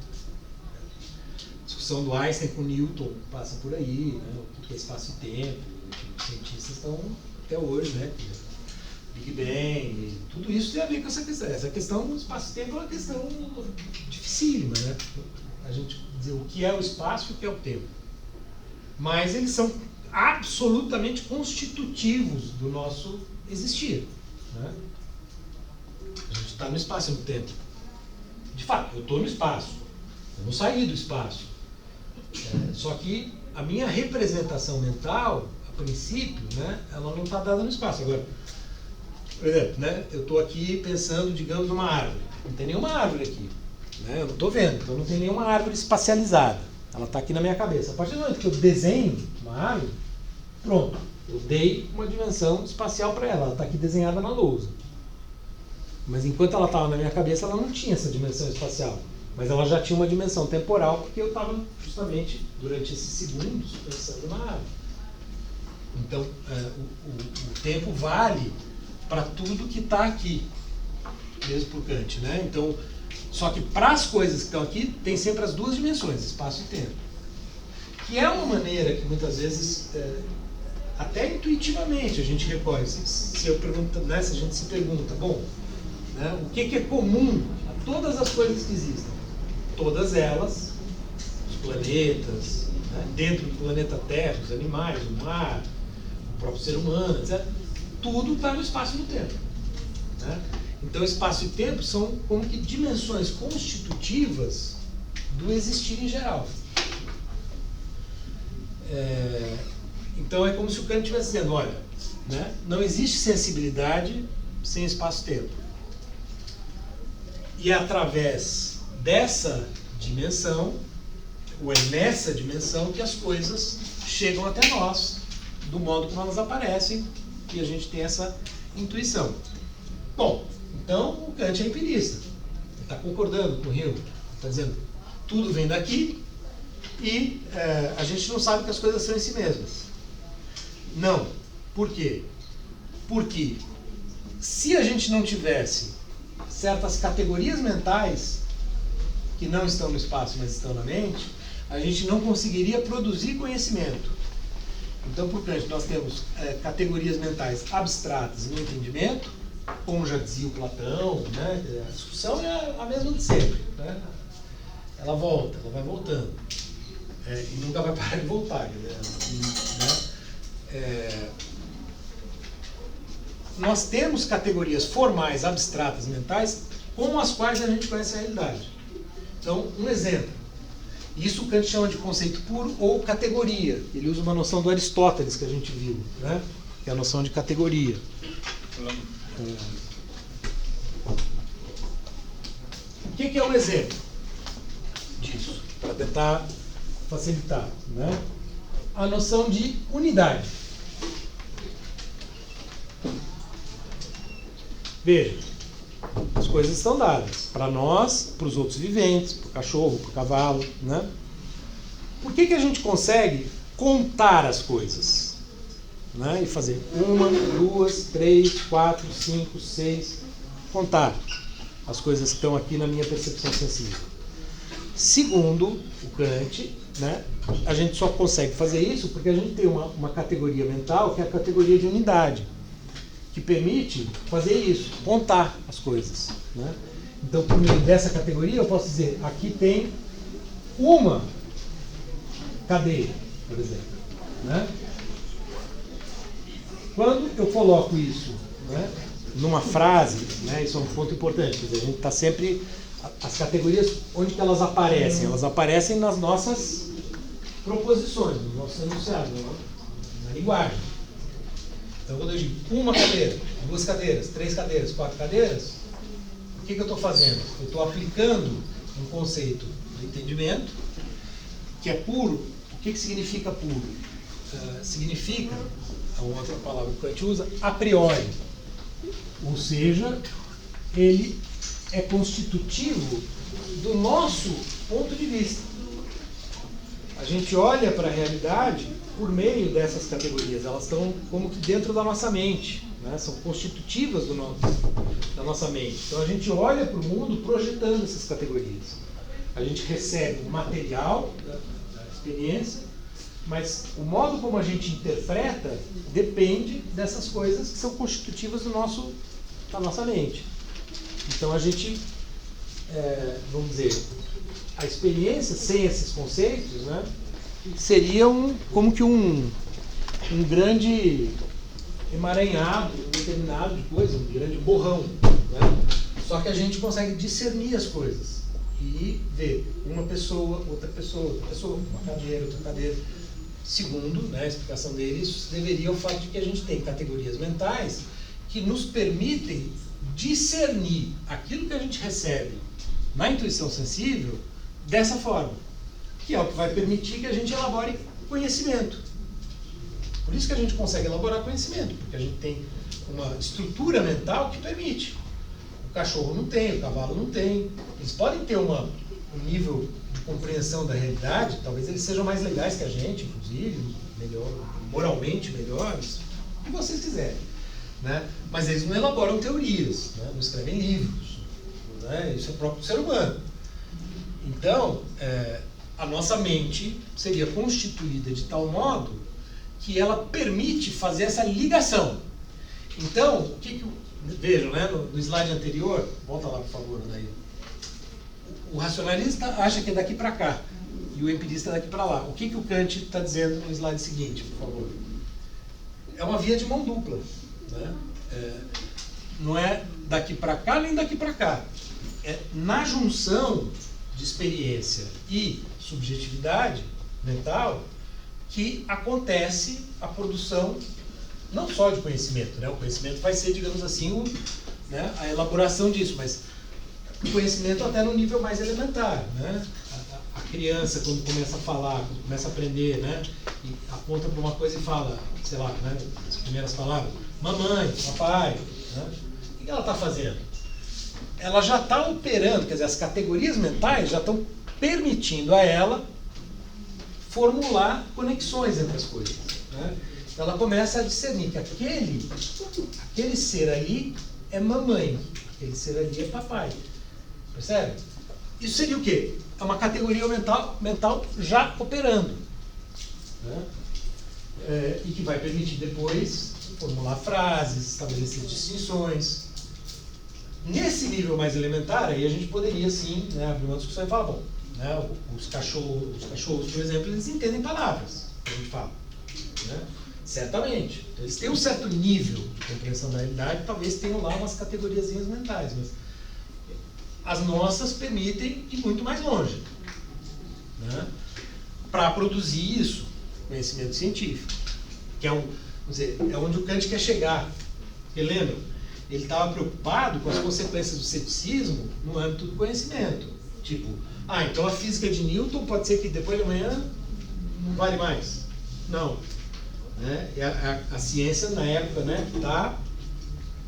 A discussão do Einstein com Newton passa por aí, né? O que é espaço e tempo. Os cientistas estão até hoje, né? Big Bang, tudo isso tem a ver com essa questão. Essa questão do espaço e tempo é uma questão dificílima, né? A gente dizer o que é o espaço e o que é o tempo. Mas eles são absolutamente constitutivos do nosso existir. Né? A gente está no espaço e no tempo. De fato, eu estou no espaço. Eu não saí do espaço. Só que a minha representação mental, a princípio, né, ela não está dada no espaço. Agora, por exemplo, né, eu estou aqui pensando, digamos, numa árvore. Não tem nenhuma árvore aqui. Né? Eu não estou vendo, então não tem nenhuma árvore espacializada. Ela está aqui na minha cabeça. A partir do momento que eu desenho uma árvore, pronto. Eu dei uma dimensão espacial para ela. Ela está aqui desenhada na lousa. Mas enquanto ela estava na minha cabeça, ela não tinha essa dimensão espacial. Mas ela já tinha uma dimensão temporal, porque eu estava justamente, durante esses segundos, pensando na árvore. Então, o tempo vale para tudo que está aqui, mesmo por Kant. Né? Então, só que para as coisas que estão aqui, tem sempre as duas dimensões, espaço e tempo. Que é uma maneira que muitas vezes, até intuitivamente, a gente recorre. Se eu pergunto, né, se a gente se pergunta, bom, né, o que é comum a todas as coisas que existem? Todas elas, os planetas, né? Dentro do planeta Terra, os animais, o mar, o próprio ser humano, etc. Tudo está no espaço e no tempo. Né? Então, espaço e tempo são como que dimensões constitutivas do existir em geral. Então, é como se o Kant estivesse dizendo, olha, né, não existe sensibilidade sem espaço-tempo. E é através dessa dimensão, ou é nessa dimensão, que as coisas chegam até nós, do modo como elas aparecem, e a gente tem essa intuição. Bom, então o Kant é empirista. Ele está concordando com o Hume. Está dizendo, tudo vem daqui e a gente não sabe que as coisas são em si mesmas. Não. Por quê? Porque se a gente não tivesse certas categorias mentais que não estão no espaço, mas estão na mente, a gente não conseguiria produzir conhecimento. Então, por Kant, nós temos categorias mentais abstratas no entendimento, como já dizia o Platão, né? A discussão é a mesma de sempre. Né? Ela volta, ela vai voltando. E nunca vai parar de voltar. Nós temos categorias formais, abstratas, mentais, com as quais a gente conhece a realidade. Então, um exemplo. Isso o Kant chama de conceito puro ou categoria. Ele usa uma noção do Aristóteles que a gente viu, né? Que é a noção de categoria. O que é um exemplo disso? Para tentar facilitar, né? A noção de unidade. Veja, as coisas estão dadas para nós, para os outros viventes, para o cachorro, para o cavalo, né? Por que a gente consegue contar as coisas? Né? E fazer 1, 2, 3, 4, 5, 6, contar as coisas que estão aqui na minha percepção sensível. Segundo o Kant, né, a gente só consegue fazer isso porque a gente tem uma categoria mental que é a categoria de unidade, que permite fazer isso, contar as coisas. Né? Então, por meio dessa categoria, eu posso dizer, aqui tem uma cadeia, por exemplo. Né? Quando eu coloco isso, né, numa frase, né, isso é um ponto importante, quer dizer, a gente está sempre... As categorias, onde que elas aparecem? Elas aparecem nas nossas proposições, nos nossos enunciados, na linguagem. Então, quando eu digo uma cadeira, 2 cadeiras, 3 cadeiras, 4 cadeiras, o que eu estou fazendo? Eu estou aplicando um conceito do entendimento, que é puro. O que significa puro? Significa, a outra palavra que a gente usa, a priori. Ou seja, ele é constitutivo do nosso ponto de vista. A gente olha para a realidade por meio dessas categorias, elas estão como que dentro da nossa mente, né? São constitutivas da nossa mente. Então a gente olha para o mundo projetando essas categorias. A gente recebe o material da experiência, mas o modo como a gente interpreta depende dessas coisas que são constitutivas da nossa mente. Então a gente, vamos dizer, a experiência sem esses conceitos, né, seria como que um grande emaranhado, determinado de coisa, um grande borrão. Né? Só que a gente consegue discernir as coisas e ver uma pessoa, outra pessoa, uma cadeira, outra cadeira. Segundo, né, a explicação dele, isso deveria ao fato de que a gente tem categorias mentais que nos permitem discernir aquilo que a gente recebe na intuição sensível dessa forma, que é o que vai permitir que a gente elabore conhecimento. Por isso que a gente consegue elaborar conhecimento, porque a gente tem uma estrutura mental que permite. O cachorro não tem, o cavalo não tem. Eles podem ter um nível de compreensão da realidade, talvez eles sejam mais legais que a gente, inclusive, melhor, moralmente melhores, o que vocês quiserem. Né? Mas eles não elaboram teorias, né? Não escrevem livros. Né? Isso é o próprio ser humano. Então, a nossa mente seria constituída de tal modo que ela permite fazer essa ligação. Então, vejam, né, no slide anterior, volta lá por favor, daí. O racionalista acha que é daqui para cá. e o empirista daqui para lá. O que o Kant está dizendo no slide seguinte, por favor? É uma via de mão dupla, né? Não é daqui para cá nem daqui para cá. É na junção de experiência e subjetividade mental que acontece a produção não só de conhecimento, né? O conhecimento vai ser, digamos assim, né, a elaboração disso, mas o conhecimento até no nível mais elementar, né? A criança, quando começa a falar, quando começa a aprender, né, e aponta para uma coisa e fala, sei lá, né, as primeiras palavras, mamãe, papai, né? O que ela está fazendo? Ela já está operando, quer dizer, as categorias mentais já estão permitindo a ela formular conexões entre as coisas, né? Ela começa a discernir que aquele ser ali é mamãe, aquele ser ali é papai. Percebe? Isso seria o quê? É uma categoria mental já operando, né? E que vai permitir depois formular frases, estabelecer distinções. Nesse nível mais elementar, aí a gente poderia sim, né, abrir uma discussão e falar, bom, né, os cachorros, por exemplo, eles entendem palavras, que a gente fala, né? Certamente. Então, eles têm um certo nível de compreensão da realidade, talvez tenham lá umas categoriazinhas mentais, mas as nossas permitem ir muito mais longe, né, para produzir isso, conhecimento científico, que é, vamos dizer, é onde o Kant quer chegar. Porque lembra? Ele estava preocupado com as consequências do ceticismo no âmbito do conhecimento. Tipo, então a física de Newton pode ser que depois de amanhã não vale mais. Não. Né? A ciência, na época, né, está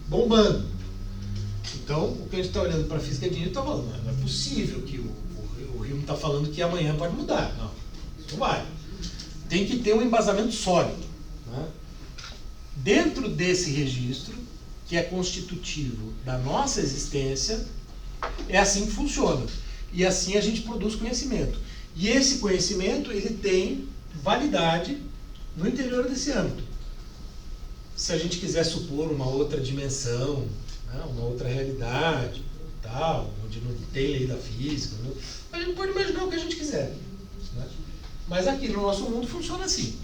bombando. Então, o que a gente está olhando para a física de Newton está falando, não é possível que o Hume está falando que amanhã pode mudar. Não, isso não vai. Tem que ter um embasamento sólido, né? Dentro desse registro, que é constitutivo da nossa existência, é assim que funciona. E assim a gente produz conhecimento. E esse conhecimento, ele tem validade no interior desse âmbito. Se a gente quiser supor uma outra dimensão, né, uma outra realidade, tal, onde não tem lei da física, né, a gente pode imaginar o que a gente quiser, né? Mas aqui no nosso mundo funciona assim,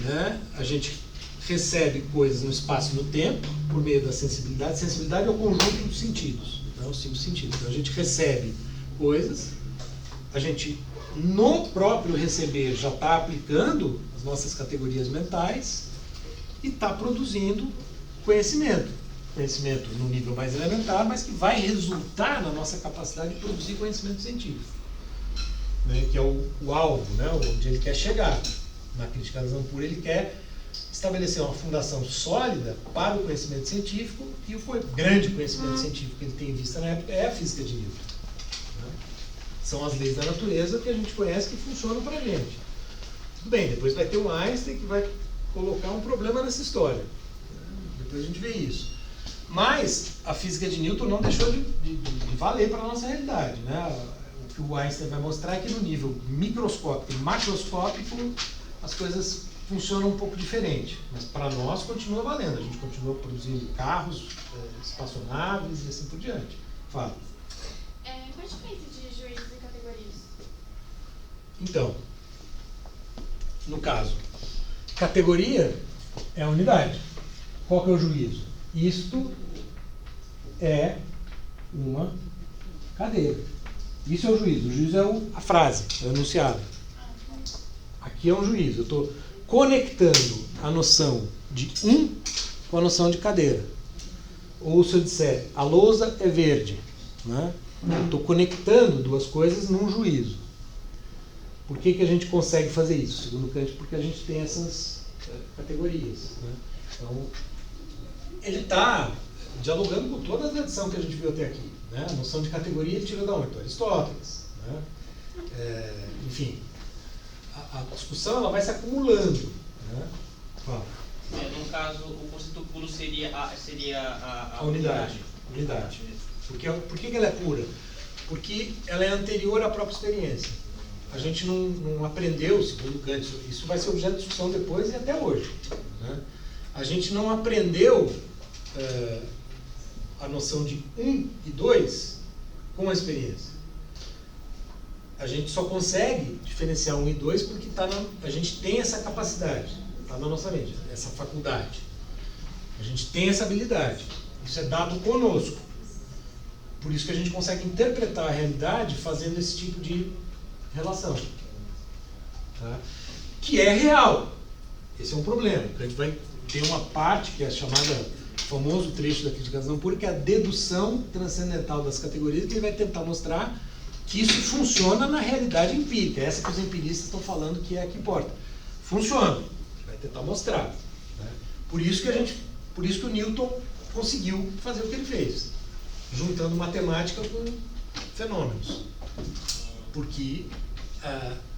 né? A gente recebe coisas no espaço e no tempo, por meio da sensibilidade. Sensibilidade é o conjunto dos sentidos, não os 5 sentidos. Então a gente recebe coisas, a gente, no próprio receber, já está aplicando as nossas categorias mentais e está produzindo conhecimento. Conhecimento no nível mais elementar, mas que vai resultar na nossa capacidade de produzir conhecimento científico, né, que é o alvo, né, onde ele quer chegar. Na crítica da razão pura, ele quer estabelecer uma fundação sólida para o conhecimento científico, e o grande conhecimento científico que ele tem em vista na época é a física de Newton, né? São as leis da natureza que a gente conhece que funcionam para a gente. Tudo bem, depois vai ter o Einstein que vai colocar um problema nessa história, né? Depois a gente vê isso. Mas a física de Newton não deixou de valer para a nossa realidade, né? O que o Einstein vai mostrar é que no nível microscópico e macroscópico as coisas funcionam um pouco diferente, mas para nós continua valendo. A gente continua produzindo carros, espaçonaves e assim por diante. Fala. Qual a diferença de juízos e categorias? Então, no caso, categoria é a unidade. Qual que é o juízo? Isto é uma cadeira. Isso é o juízo. O juízo é a frase, é o enunciado. Aqui é um juízo. Eu estou conectando a noção de com a noção de cadeira. Ou se eu disser, a lousa é verde, né? Estou conectando duas coisas num juízo. Por que a gente consegue fazer isso? Segundo Kant, porque a gente tem essas categorias, né? Então, ele está dialogando com toda a tradição que a gente viu até aqui, né? A noção de categoria ele tira da onde? Aristóteles, né? Enfim, a discussão ela vai se acumulando, né? Fala. No caso, o conceito puro seria a unidade. Por que ela é pura? Porque ela é anterior à própria experiência. A gente não aprendeu, segundo Kant, isso vai ser objeto de discussão depois e até hoje, né? A gente não aprendeu a noção de 1 e 2 com a experiência. a gente só consegue diferenciar 1 e 2 porque a gente tem essa capacidade, está na nossa mente, essa faculdade. A gente tem essa habilidade. Isso é dado conosco. Por isso que a gente consegue interpretar a realidade fazendo esse tipo de relação. Tá? Que é real. Esse é um problema. A gente vai ter uma parte que é chamada, famoso trecho da crítica da razão pura, que é a dedução transcendental das categorias, que ele vai tentar mostrar que isso funciona na realidade empírica. Essa que os empiristas estão falando que é a que importa. Funciona. Vai tentar mostrar. Né? Por isso que o Newton conseguiu fazer o que ele fez, juntando matemática com fenômenos. Porque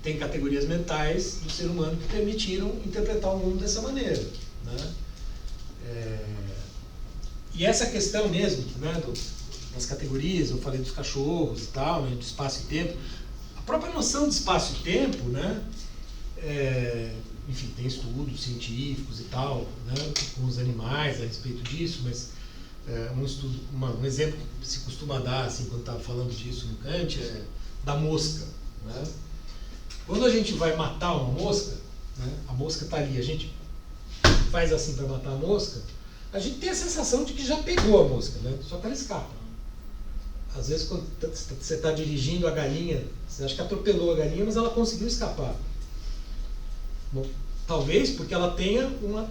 tem categorias mentais do ser humano que permitiram interpretar o mundo dessa maneira. Né? E essa questão mesmo, né, das categorias, eu falei dos cachorros e tal, né, do espaço e tempo, a própria noção de espaço e tempo, né, enfim, tem estudos científicos e tal, né, com os animais a respeito disso, mas um exemplo que se costuma dar assim, quando está falando disso no Kant é da mosca. Né? Quando a gente vai matar uma mosca, né, a mosca está ali, a gente faz assim para matar a mosca, a gente tem a sensação de que já pegou a mosca, né? Só que ela escapa. Às vezes, quando você está dirigindo a galinha, você acha que atropelou a galinha, mas ela conseguiu escapar. Bom, talvez porque ela tenha uma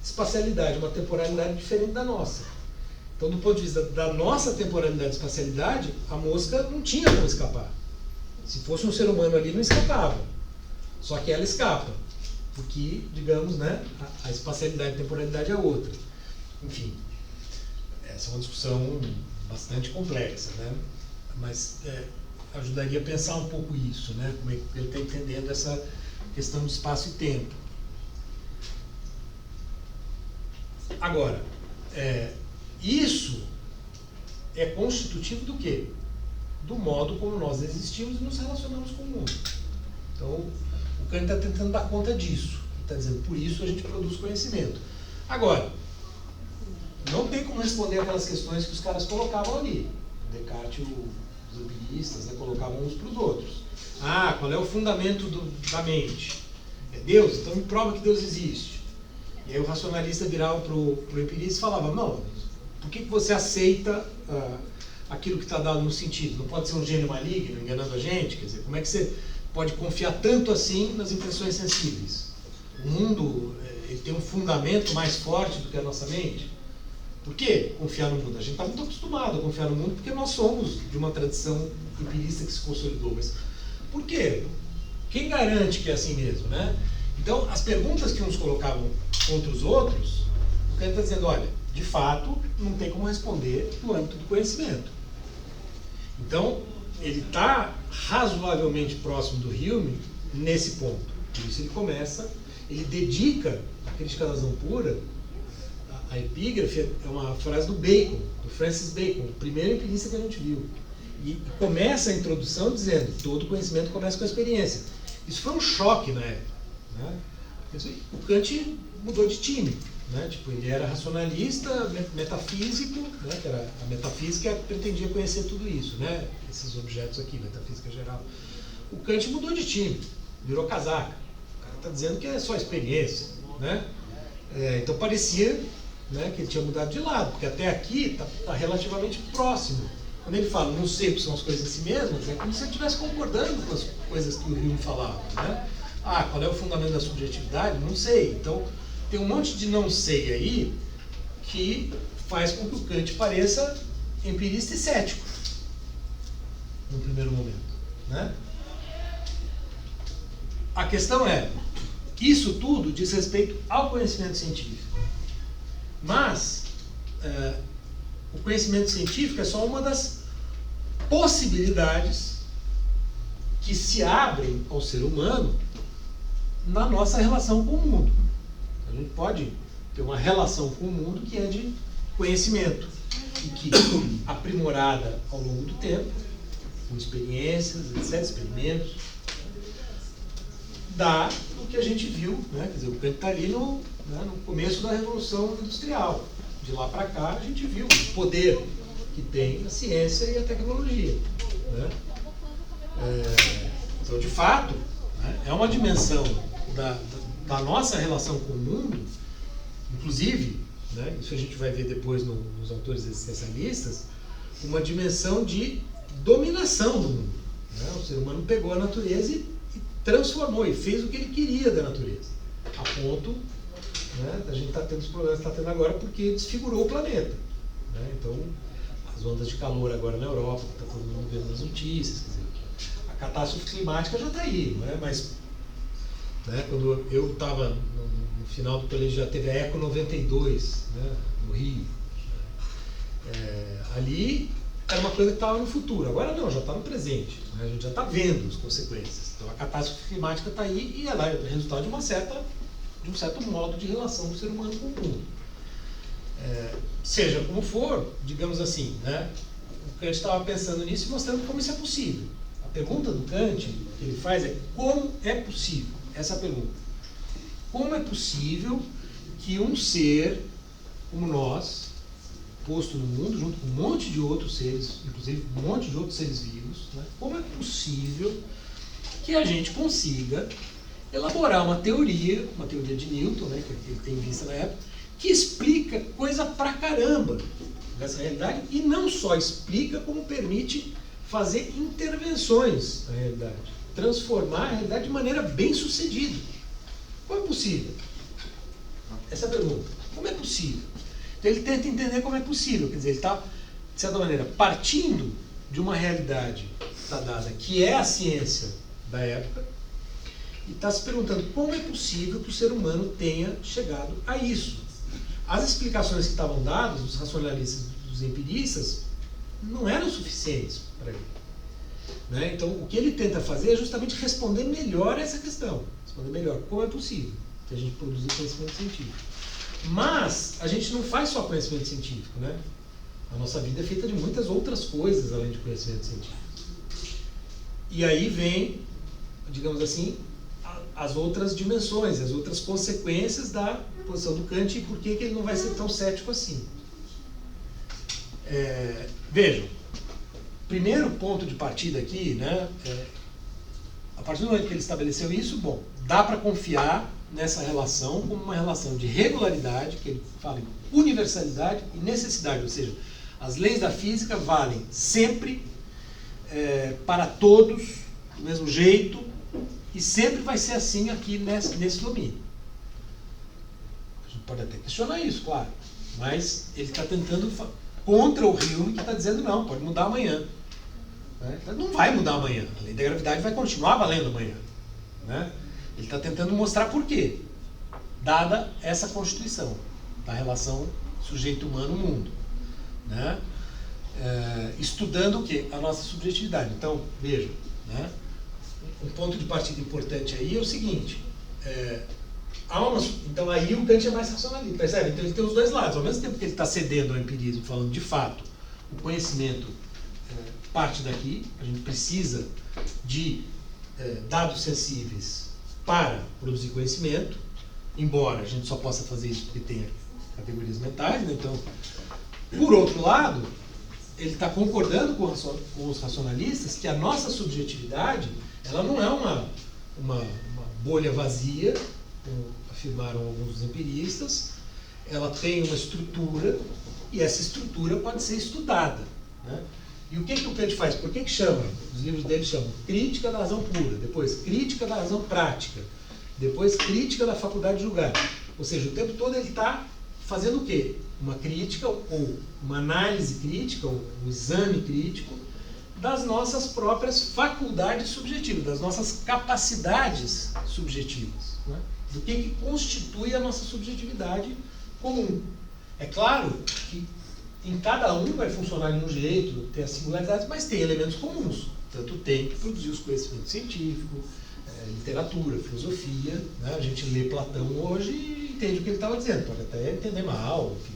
espacialidade, uma temporalidade diferente da nossa. Então, do ponto de vista da nossa temporalidade e espacialidade, a mosca não tinha como escapar. Se fosse um ser humano ali, não escapava. Só que ela escapa. Porque, digamos, né, a espacialidade e a temporalidade é outra. Enfim, essa é uma discussão bastante complexa, né? Mas ajudaria a pensar um pouco isso, né? Como é que ele está entendendo essa questão de espaço e tempo. Agora, isso é constitutivo do quê? Do modo como nós existimos e nos relacionamos com o mundo. Então, o Kant está tentando dar conta disso. Ele está dizendo, por isso a gente produz conhecimento. Agora, não tem como responder aquelas questões que os caras colocavam ali. O Descartes e os empiristas, né, colocavam uns para os outros. Qual é o fundamento da mente? É Deus? Então me prova que Deus existe. E aí o racionalista virava para o empirista e falava, não, por que você aceita aquilo que está dado no sentido? Não pode ser um gênio maligno enganando a gente? Quer dizer, como é que você pode confiar tanto assim nas impressões sensíveis? O mundo ele tem um fundamento mais forte do que a nossa mente? Por que confiar no mundo? A gente está muito acostumado a confiar no mundo porque nós somos de uma tradição empirista que se consolidou. Mas por quê? Quem garante que é assim mesmo, né? Então, as perguntas que uns colocavam contra os outros, o Kant está dizendo, olha, de fato, não tem como responder no âmbito do conhecimento. Então, ele está razoavelmente próximo do Hume nesse ponto. Por isso ele dedica a crítica da razão pura. A epígrafe é uma frase do Bacon, do Francis Bacon, o primeiro empirista que a gente viu. E começa a introdução dizendo, todo conhecimento começa com a experiência. Isso foi um choque na época. Né? O Kant mudou de time. Né? Tipo, ele era racionalista, metafísico, né? Que era a metafísica pretendia conhecer tudo isso, né? Esses objetos aqui, metafísica geral. O Kant mudou de time, virou casaca. O cara está dizendo que é só experiência. Né? Então parecia, né, que ele tinha mudado de lado, porque até aqui está relativamente próximo. Quando ele fala, não sei o que são as coisas em si mesmas, é como se ele estivesse concordando com as coisas que o Hume falava. Né? Qual é o fundamento da subjetividade? Não sei. Então, tem um monte de não sei aí que faz com que o Kant pareça empirista e cético, no primeiro momento. Né? A questão é, isso tudo diz respeito ao conhecimento científico. Mas, o conhecimento científico é só uma das possibilidades que se abrem ao ser humano na nossa relação com o mundo. A gente pode ter uma relação com o mundo que é de conhecimento e que, aprimorada ao longo do tempo, com experiências, etc., experimentos, dá o que a gente viu, né? Quer dizer, o Kant está ali no começo da Revolução Industrial. De lá para cá, a gente viu o poder que tem a ciência e a tecnologia. Né? Então, de fato, né, é uma dimensão da nossa relação com o mundo, inclusive, né, isso a gente vai ver depois nos autores existencialistas, uma dimensão de dominação do mundo. Né? O ser humano pegou a natureza e transformou, e fez o que ele queria da natureza, a ponto, né, a gente está tendo os problemas que está tendo agora porque desfigurou o planeta. Né? Então, as ondas de calor agora na Europa, que está todo mundo vendo nas notícias, quer dizer, a catástrofe climática já está aí, né? Mas, né, quando eu estava no final do colégio, já teve a Eco 92, né, no Rio. Ali era uma coisa que estava no futuro, agora não, já está no presente, né? A gente já está vendo as consequências. Então a catástrofe climática está aí e ela é resultado de um certo modo de relação do ser humano com o mundo. Seja como for, digamos assim, né, o Kant estava pensando nisso e mostrando como isso é possível. A pergunta do Kant que ele faz é: como é possível? Essa é a pergunta. Como é possível que um ser como nós, posto no mundo, junto com um monte de outros seres, inclusive um monte de outros seres vivos, né, como é possível que a gente consiga elaborar uma teoria de Newton, né, que ele tem em vista na época, que explica coisa pra caramba dessa realidade, e não só explica, como permite fazer intervenções na realidade, transformar a realidade de maneira bem sucedida. Como é possível? Essa é a pergunta. Como é possível? Então ele tenta entender como é possível, quer dizer, ele está, de certa maneira, partindo de uma realidade dada, que é a ciência da época, e está se perguntando como é possível que o ser humano tenha chegado a isso. As explicações que estavam dadas, dos racionalistas e dos empiristas, não eram suficientes para ele. Né? Então, o que ele tenta fazer é justamente responder melhor a essa questão. Responder melhor como é possível que a gente produza conhecimento científico. Mas a gente não faz só conhecimento científico, né? A nossa vida é feita de muitas outras coisas além de conhecimento científico. E aí vem, digamos assim, as outras dimensões, as outras consequências da posição do Kant e por que ele não vai ser tão cético assim. Vejam, primeiro ponto de partida aqui, né, a partir do momento que ele estabeleceu isso, bom, dá para confiar nessa relação como uma relação de regularidade, que ele fala em universalidade e necessidade, ou seja, as leis da física valem sempre para todos do mesmo jeito e sempre vai ser assim aqui nesse domínio. A gente pode até questionar isso, claro, mas ele está tentando contra o Hume, que está dizendo não, pode mudar amanhã. Né? Não vai mudar amanhã, a lei da gravidade vai continuar valendo amanhã. Né? Ele está tentando mostrar por quê, dada essa constituição da relação sujeito humano-mundo. Né? Estudando o quê? A nossa subjetividade. Então, vejam, né? Um ponto de partida importante aí é o seguinte, então aí o Kant é mais racionalista, percebe? Então ele tem os dois lados, ao mesmo tempo que ele está cedendo ao empirismo, falando de fato, o conhecimento parte daqui, a gente precisa de dados sensíveis para produzir conhecimento, embora a gente só possa fazer isso porque tem categorias mentais, né? Então, por outro lado, ele está concordando com os racionalistas que a nossa subjetividade, ela não é uma bolha vazia, como afirmaram alguns dos empiristas, ela tem uma estrutura e essa estrutura pode ser estudada. Né? E o que o Kant faz? Por que chama? Os livros dele chamam Crítica da Razão Pura, depois Crítica da Razão Prática, depois Crítica da Faculdade de Julgar. Ou seja, o tempo todo ele está fazendo o quê? Uma crítica ou uma análise crítica, ou um exame crítico das nossas próprias faculdades subjetivas, das nossas capacidades subjetivas. Né? Do que constitui a nossa subjetividade comum. É claro que em cada um vai funcionar de um jeito, tem as singularidades, mas tem elementos comuns. Tanto tem que produzir os conhecimentos científicos, literatura, filosofia. Né? A gente lê Platão hoje e entende o que ele estava dizendo, pode até entender mal, enfim.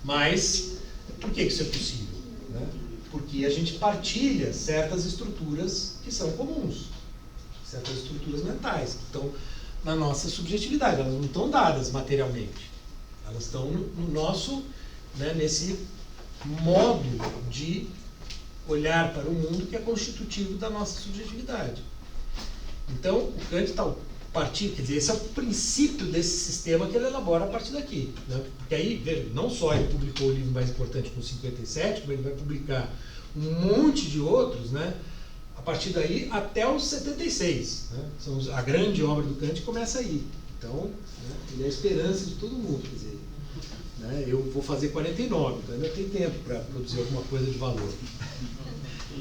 Mas por que isso é possível? Né? Porque a gente partilha certas estruturas que são comuns, certas estruturas mentais, que estão na nossa subjetividade, elas não estão dadas materialmente, elas estão no nosso, né, nesse modo de olhar para o mundo que é constitutivo da nossa subjetividade. Então, o Kant está partindo, quer dizer, esse é o princípio desse sistema que ele elabora a partir daqui. Né? Porque aí, veja, não só ele publicou o livro mais importante com 57, como ele vai publicar um monte de outros, né? A partir daí até os 76. Né? A grande obra do Kant começa aí. Então, né, ele é a esperança de todo mundo. Quer dizer, né, eu vou fazer 49, então ainda tem tempo para produzir alguma coisa de valor.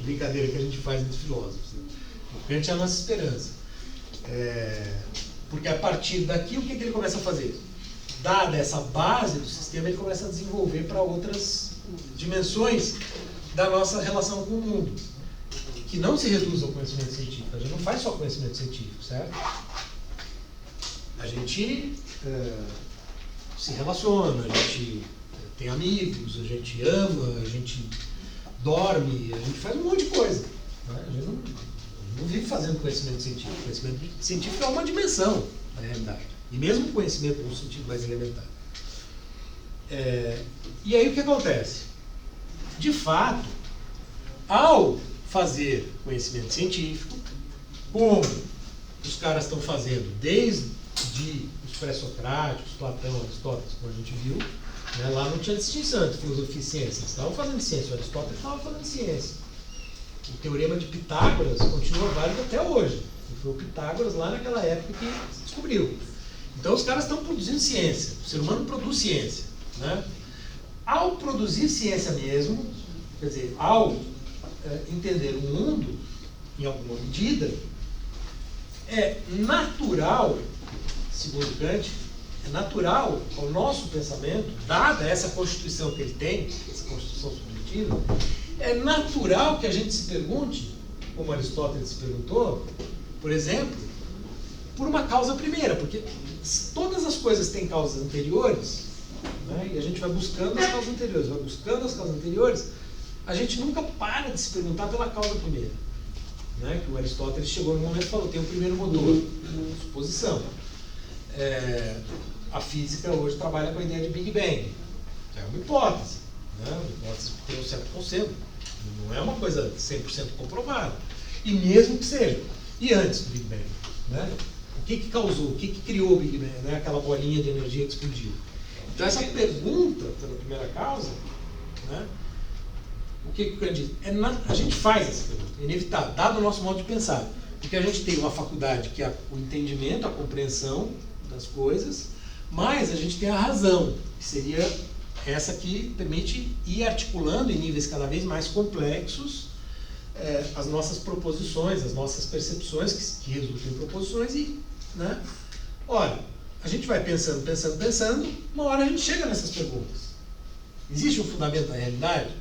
Brincadeira que a gente faz entre filósofos. Né? O Kant é a nossa esperança. Porque a partir daqui, o que ele começa a fazer? Dada essa base do sistema, ele começa a desenvolver para outras dimensões da nossa relação com o mundo, que não se reduz ao conhecimento científico. A gente não faz só conhecimento científico, certo? A gente se relaciona, a gente tem amigos, a gente ama, a gente dorme, a gente faz um monte de coisa. Né? A gente não vive fazendo conhecimento científico. Conhecimento científico é uma dimensão, na realidade. E mesmo conhecimento no sentido mais elementar. E aí o que acontece? De fato, ao fazer conhecimento científico, como os caras estão fazendo desde os pré-socráticos, Platão, Aristóteles, como a gente viu, né, lá não tinha distinção entre filosofia e ciência. Eles estavam fazendo ciência, o Aristóteles estava fazendo ciência. O teorema de Pitágoras continua válido até hoje. E foi o Pitágoras lá naquela época que descobriu. Então os caras estão produzindo ciência. O ser humano produz ciência. Né? Ao produzir ciência mesmo, quer dizer, ao entender o mundo, em alguma medida, é natural, segundo Kant, é natural ao nosso pensamento, dada essa constituição que ele tem, essa constituição subjetiva, é natural que a gente se pergunte, como Aristóteles se perguntou, por exemplo, por uma causa primeira, porque todas as coisas têm causas anteriores, né, e a gente vai buscando as causas anteriores, a gente nunca para de se perguntar pela causa primeira. Né, que o Aristóteles chegou no momento e falou, tem o primeiro motor, suposição. A física hoje trabalha com a ideia de Big Bang. É uma hipótese. Né, uma hipótese que tem um certo conceito. Não é uma coisa 100% comprovada. E mesmo que seja. E antes do Big Bang? Né? O que causou? O que criou o Big Bang? Né? Aquela bolinha de energia que explodiu. Então essa pergunta pela primeira causa, né, o que o Kant diz? A gente faz essa pergunta, é inevitável, dado o nosso modo de pensar. Porque a gente tem uma faculdade que é o entendimento, a compreensão das coisas, mas a gente tem a razão, que seria essa que permite ir articulando em níveis cada vez mais complexos as nossas proposições, as nossas percepções, que resultam em proposições, e, né, ora, a gente vai pensando, uma hora a gente chega nessas perguntas. Existe um fundamento da realidade?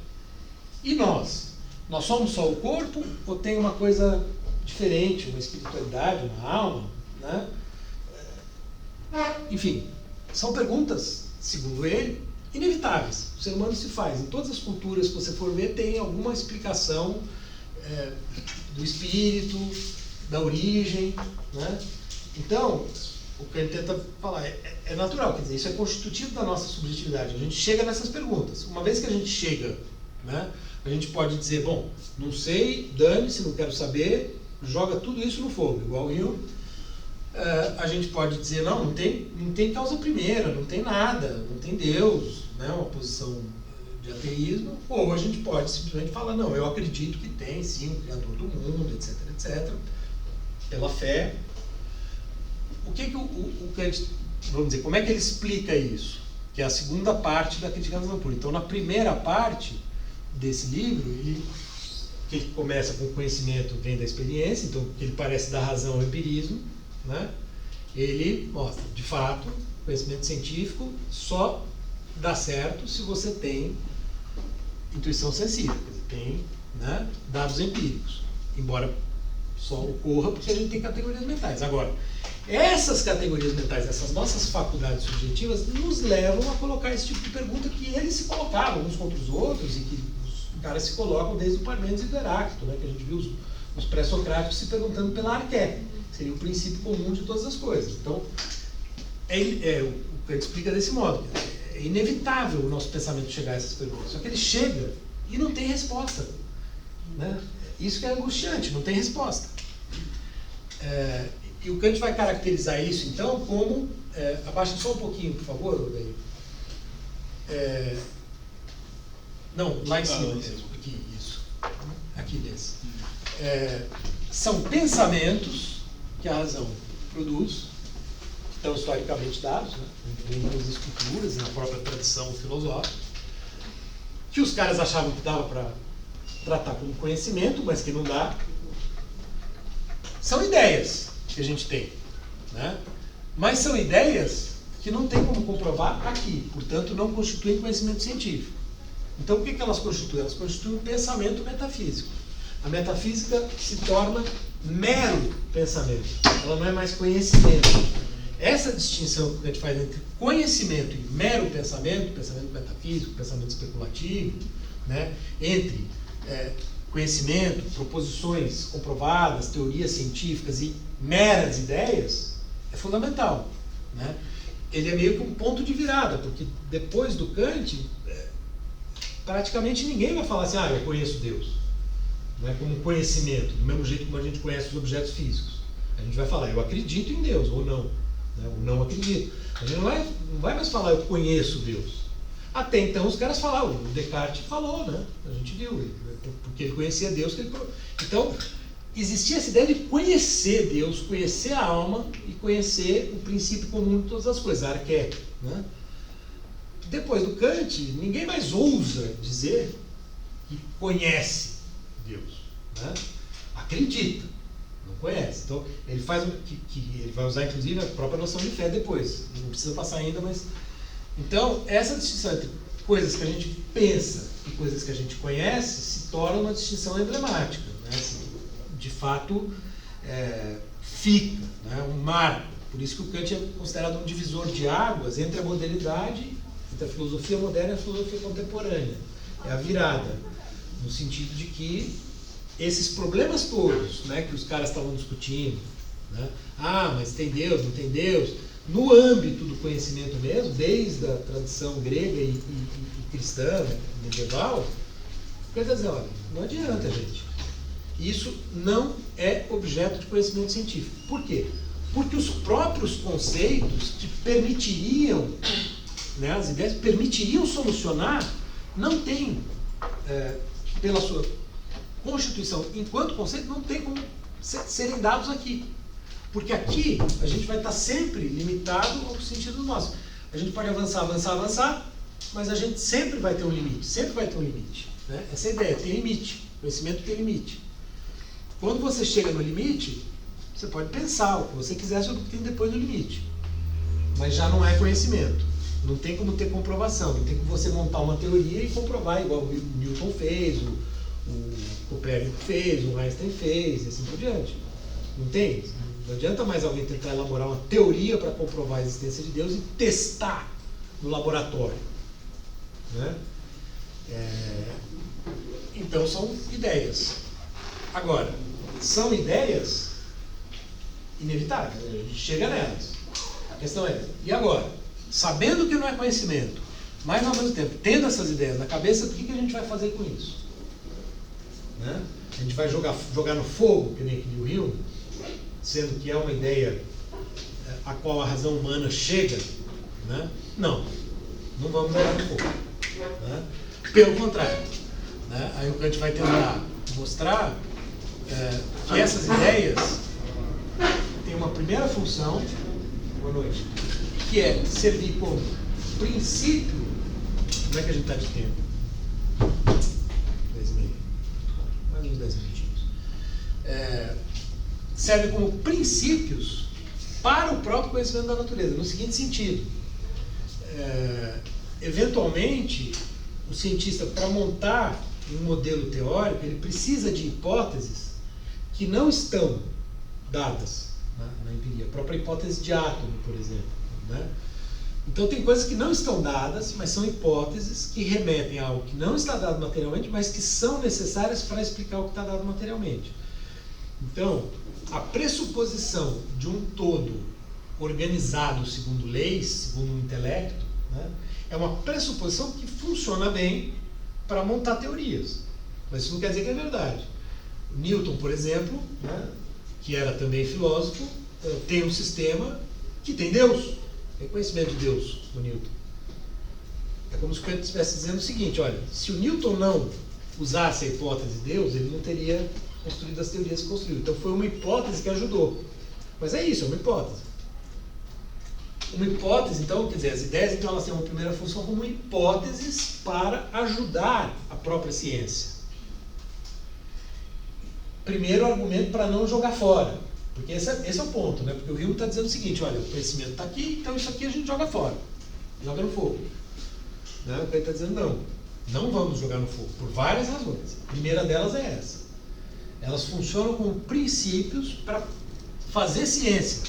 E nós? Nós somos só o corpo ou tem uma coisa diferente, uma espiritualidade, uma alma? Né? Enfim, são perguntas, segundo ele, inevitáveis. O ser humano se faz. Em todas as culturas que você for ver, tem alguma explicação do espírito, da origem. Né? Então, o que ele tenta falar é natural, quer dizer, isso é constitutivo da nossa subjetividade. A gente chega nessas perguntas. Uma vez que a gente chega, né, a gente pode dizer, bom, não sei, dane-se, não quero saber, joga tudo isso no fogo, igual eu. A gente pode dizer, não tem causa primeira, não tem nada, não tem Deus, né, uma posição de ateísmo, ou a gente pode simplesmente falar, não, eu acredito que tem sim um Criador do mundo, etc, etc, pela fé. O que o Kant, vamos dizer, como é que ele explica isso? Que é a segunda parte da Crítica à Razão Pura. Então, na primeira parte desse livro, que começa com o conhecimento vem da experiência, então ele parece dar razão ao empirismo, né? Ele mostra, de fato, o conhecimento científico só dá certo se você tem intuição sensível, tem, né, dados empíricos, embora só ocorra porque a gente tem categorias mentais. Agora, essas categorias mentais, essas nossas faculdades subjetivas, nos levam a colocar esse tipo de pergunta que eles se colocavam uns contra os outros e que os caras se colocam desde o Parmênides e do Heráclito, né, que a gente viu os pré-socráticos se perguntando pela arqué, seria o princípio comum de todas as coisas. Então, o Kant explica desse modo. É inevitável o nosso pensamento chegar a essas perguntas. Só que ele chega e não tem resposta. Né? Isso que é angustiante, não tem resposta. E o Kant vai caracterizar isso, então, como... abaixa só um pouquinho, por favor, Odair. Não, lá em cima mesmo. Aqui, isso. Aqui desse. São pensamentos que a razão produz, que estão historicamente dados, né? Vem nas escrituras e na própria tradição filosófica, que os caras achavam que dava para tratar como conhecimento, mas que não dá. São ideias que a gente tem, né? Mas são ideias que não tem como comprovar aqui, portanto não constituem conhecimento científico. Então o que elas constituem? Elas constituem um pensamento metafísico. A metafísica se torna mero pensamento, ela não é mais conhecimento. Essa distinção que a gente faz entre conhecimento e mero pensamento, pensamento metafísico, pensamento especulativo, né? Entre conhecimento, proposições comprovadas, teorias científicas e meras ideias, é fundamental, né? Ele é meio que um ponto de virada, porque depois do Kant, praticamente ninguém vai falar assim, eu conheço Deus, né? Como conhecimento, do mesmo jeito como a gente conhece os objetos físicos. A gente vai falar, eu acredito em Deus, ou não, né? Ou não acredito. A gente não vai mais falar, eu conheço Deus. Até então os caras falavam, o Descartes falou, né? A gente viu, porque ele conhecia Deus. Então, existia essa ideia de conhecer Deus, conhecer a alma e conhecer o princípio comum de todas as coisas, a arqué, né? Depois do Kant, ninguém mais ousa dizer que conhece Deus, né? Acredita, não conhece. Então, ele faz ele vai usar inclusive a própria noção de fé depois. Não precisa passar ainda, mas... Então, essa distinção entre coisas que a gente pensa e coisas que a gente conhece se torna uma distinção emblemática, né? Assim, de fato, fica, né? Um marco. Por isso que o Kant é considerado um divisor de águas entre a modernidade, entre a filosofia moderna e a filosofia contemporânea. É a virada, no sentido de que esses problemas todos, né, que os caras estavam discutindo, né? Mas tem Deus, não tem Deus, no âmbito do conhecimento mesmo, desde a tradição grega e cristã, medieval, quer dizer, olha, não adianta, gente. Isso não é objeto de conhecimento científico. Por quê? Porque os próprios conceitos que permitiriam, né, as ideias permitiriam solucionar, não tem, pela sua constituição enquanto conceito, não tem como serem dados aqui. Porque aqui a gente vai estar sempre limitado ao sentido nosso. A gente pode avançar, mas a gente sempre vai ter um limite, né? Essa é a ideia, tem limite. O conhecimento tem limite. Quando você chega no limite, você pode pensar o que você quiser sobre o que tem depois do limite. Mas já não é conhecimento. Não tem como ter comprovação. Não tem como você montar uma teoria e comprovar, igual o Newton fez, o Copérnico fez, o Einstein fez, e assim por diante. Não tem? Não adianta mais alguém tentar elaborar uma teoria para comprovar a existência de Deus e testar no laboratório, né? Então são ideias. Agora, são ideias inevitáveis, a gente chega nelas. A questão é, e agora? Sabendo que não é conhecimento, mas ao mesmo tempo, tendo essas ideias na cabeça, o que a gente vai fazer com isso? Né? A gente vai jogar no fogo, que nem aquele Hume, sendo que é uma ideia a qual a razão humana chega, né? Não vamos jogar no fogo, né? Pelo contrário, né? Aí o Kant vai tentar mostrar que essas ideias têm uma primeira função, boa noite, que é servir como princípio. Como é que a gente está de tempo? 10h30, mais uns 10 minutinhos. Servem como princípios para o próprio conhecimento da natureza, no seguinte sentido: eventualmente, o cientista, para montar um modelo teórico, ele precisa de hipóteses que não estão dadas na empiria. A própria hipótese de átomo, por exemplo, né? Então tem coisas que não estão dadas, mas são hipóteses que remetem a algo que não está dado materialmente, mas que são necessárias para explicar o que está dado materialmente. Então, a pressuposição de um todo organizado segundo leis, segundo um intelecto, né, é uma pressuposição que funciona bem para montar teorias. Mas isso não quer dizer que é verdade. Newton, por exemplo, né, que era também filósofo, tem um sistema que tem Deus. Tem conhecimento de Deus no Newton. É como se o Kant estivesse dizendo o seguinte, olha, se o Newton não usasse a hipótese de Deus, ele não teria construído as teorias que construiu. Então foi uma hipótese que ajudou. Mas é isso, é uma hipótese. Uma hipótese, então, quer dizer, as ideias então elas têm uma primeira função como hipóteses para ajudar a própria ciência. Primeiro argumento para não jogar fora. Porque esse é o ponto, né? Porque o Hume está dizendo o seguinte, olha, o conhecimento está aqui, então isso aqui a gente joga fora. Joga no fogo. Né? O Kant está dizendo não. Não vamos jogar no fogo, por várias razões. A primeira delas é essa. Elas funcionam como princípios para fazer ciência,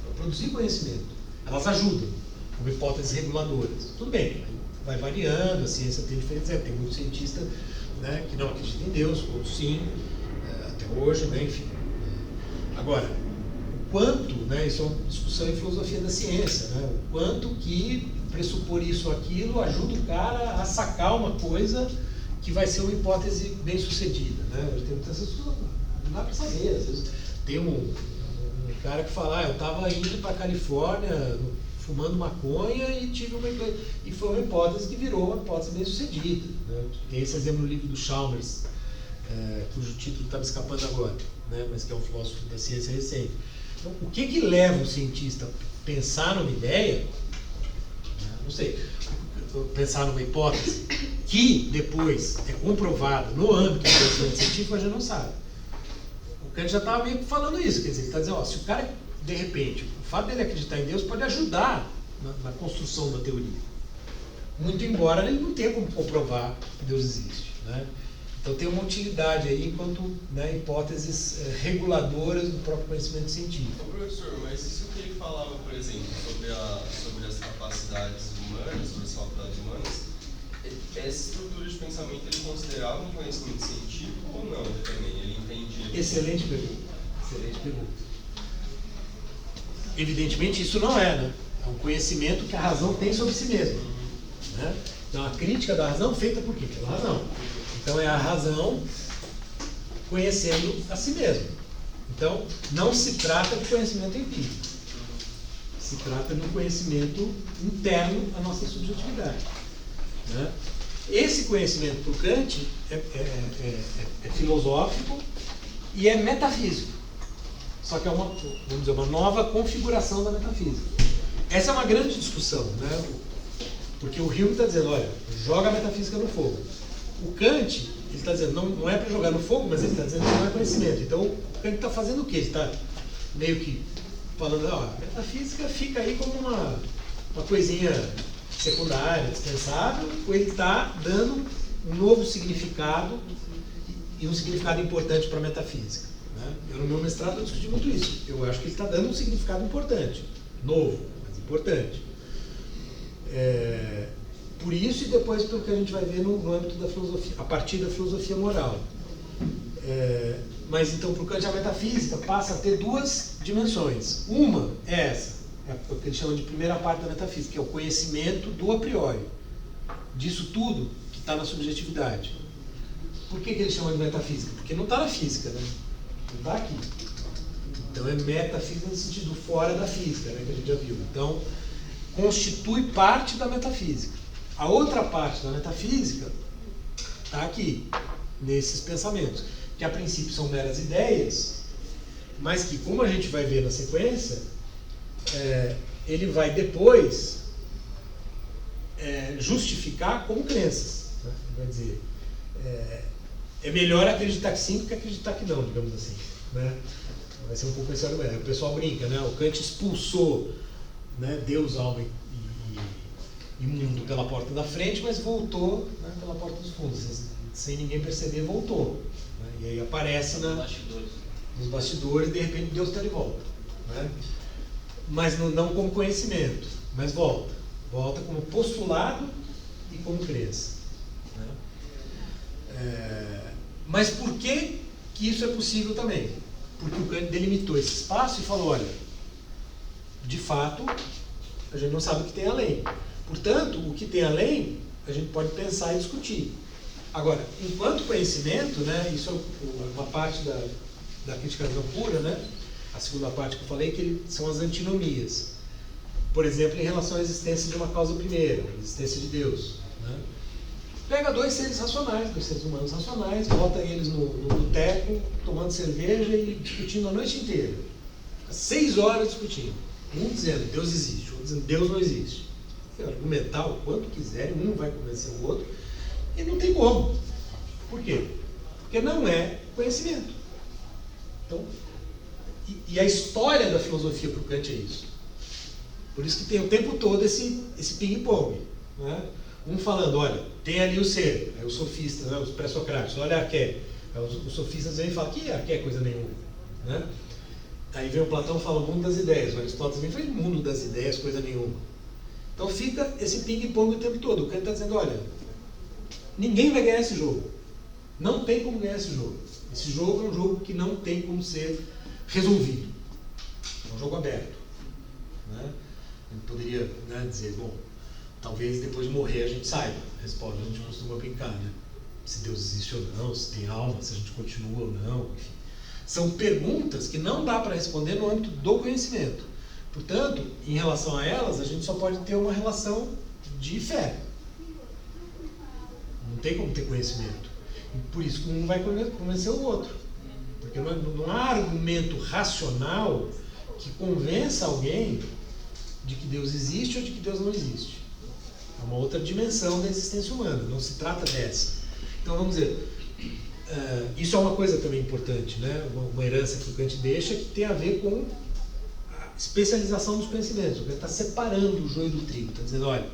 para produzir conhecimento. Elas ajudam, como hipóteses reguladoras. Tudo bem, vai variando, a ciência tem diferentes. Tem muitos cientistas, né, que não acreditam em Deus, outros sim, até hoje, né, enfim. Agora, o quanto, né, isso é uma discussão em filosofia da ciência, né, o quanto que pressupor isso ou aquilo ajuda o cara a sacar uma coisa que vai ser uma hipótese bem sucedida, né? Eu tenho muitas vezes, não dá para saber, às vezes tem um cara que fala, eu estava indo para a Califórnia fumando maconha e tive e foi uma hipótese que virou uma hipótese bem sucedida, né? Tem esse exemplo no livro do Chalmers, cujo título está me escapando agora, né? Mas que é um filósofo da ciência recente. Então, o que leva um cientista a pensar numa ideia, não sei, pensar numa hipótese que depois é comprovada no âmbito do conhecimento científico, a gente não sabe. O Kant já estava meio que falando isso, quer dizer, ele está dizendo, se o cara, de repente, o fato dele acreditar em Deus pode ajudar na construção da teoria. Muito embora ele não tenha como comprovar que Deus existe, né? Então tem uma utilidade aí enquanto, né, hipóteses reguladoras do próprio conhecimento científico. Professor, mas isso que ele falava, por exemplo, sobre as capacidades humanas, sobre as faculdades humanas, essa estrutura de pensamento ele considerava um conhecimento científico ou não também? Ele entendia? Excelente pergunta. Excelente pergunta. Evidentemente isso não é, né? É um conhecimento que a razão tem sobre si mesma, né? Então a crítica da razão feita por quê? Pela razão. Então é a razão conhecendo a si mesma. Então não se trata de conhecimento empírico. Se trata de um conhecimento interno à nossa subjetividade, né? Esse conhecimento para o Kant é filosófico e é metafísico. Só que é uma nova configuração da metafísica. Essa é uma grande discussão, né? Porque o Hume está dizendo, olha, joga a metafísica no fogo. O Kant, ele está dizendo, não é para jogar no fogo, mas ele está dizendo que não é conhecimento. Então o Kant está fazendo o quê? Ele está meio que falando, a metafísica fica aí como uma coisinha secundária, dispensável, ou ele está dando um novo significado e um significado importante para a metafísica, né? Eu no meu mestrado eu discuti muito isso. Eu acho que ele está dando um significado importante, novo, mas importante. Por isso e depois pelo que a gente vai ver no âmbito da filosofia, a partir da filosofia moral. Mas então, para o Kant, a metafísica passa a ter duas dimensões. Uma é essa, é o que ele chama de primeira parte da metafísica, que é o conhecimento do a priori, disso tudo que está na subjetividade. Por que ele chama de metafísica? Porque não está na física, né? Não está aqui. Então é metafísica no sentido fora da física, né, que a gente já viu. Então, constitui parte da metafísica. A outra parte da metafísica está aqui, nesses pensamentos, que a princípio são meras ideias, mas que, como a gente vai ver na sequência, ele vai depois justificar como crenças, né? Ele vai dizer, é melhor acreditar que sim do que acreditar que não, digamos assim, né? Vai ser um pouco esse argumento. O pessoal brinca, né? O Kant expulsou, né, Deus, alma e mundo pela porta da frente, mas voltou, né, pela porta dos fundos. Sem ninguém perceber, voltou, né? E aí aparece nos bastidores, de repente Deus está de volta, né? Mas não como conhecimento, mas volta como postulado e como crença, né? Mas por que isso é possível também? Porque o Kant delimitou esse espaço e falou, olha, de fato, a gente não sabe o que tem além. Portanto, o que tem além, a gente pode pensar e discutir. Agora, enquanto conhecimento, né, isso é uma parte da crítica à razão pura, né, a segunda parte que eu falei, que são as antinomias. Por exemplo, em relação à existência de uma causa primeira, a existência de Deus. Né? Pega dois seres racionais, dois seres humanos racionais, bota eles no boteco, tomando cerveja e discutindo a noite inteira. 6 horas discutindo. Um dizendo Deus existe, outro dizendo Deus não existe. Argumentar o quanto quiserem, um vai convencer o outro, e não tem como. Por quê? Porque não é conhecimento. Então, e a história da filosofia para o Kant é isso. Por isso que tem o tempo todo esse ping-pong. Né? Um falando, olha, tem ali o ser, aí os sofistas, né, os pré-socráticos, olha Arqué. Os sofistas vêm e falam, que Arqué é coisa nenhuma. Né? Aí vem o Platão e fala, o mundo das ideias. O Aristóteles vem e fala, mundo das ideias, coisa nenhuma. Então fica esse ping-pong o tempo todo. O Kant está dizendo, olha, ninguém vai ganhar esse jogo. Não tem como ganhar esse jogo. Esse jogo é um jogo que não tem como ser resolvido. É um jogo aberto. Né? Eu poderia, né, dizer, bom, talvez depois de morrer a gente saiba. Resposta, a gente costuma brincar, né? Se Deus existe ou não, se tem alma, se a gente continua ou não, enfim. São perguntas que não dá para responder no âmbito do conhecimento. Portanto, em relação a elas, a gente só pode ter uma relação de fé. Não tem como ter conhecimento. E por isso que um vai convencer o outro. Porque não há argumento racional que convença alguém de que Deus existe ou de que Deus não existe. É uma outra dimensão da existência humana, não se trata dessa. Então vamos dizer, isso é uma coisa também importante, né? Uma herança que o Kant deixa que tem a ver com a especialização dos conhecimentos. O Kant está separando o joio do trigo, está dizendo, olha,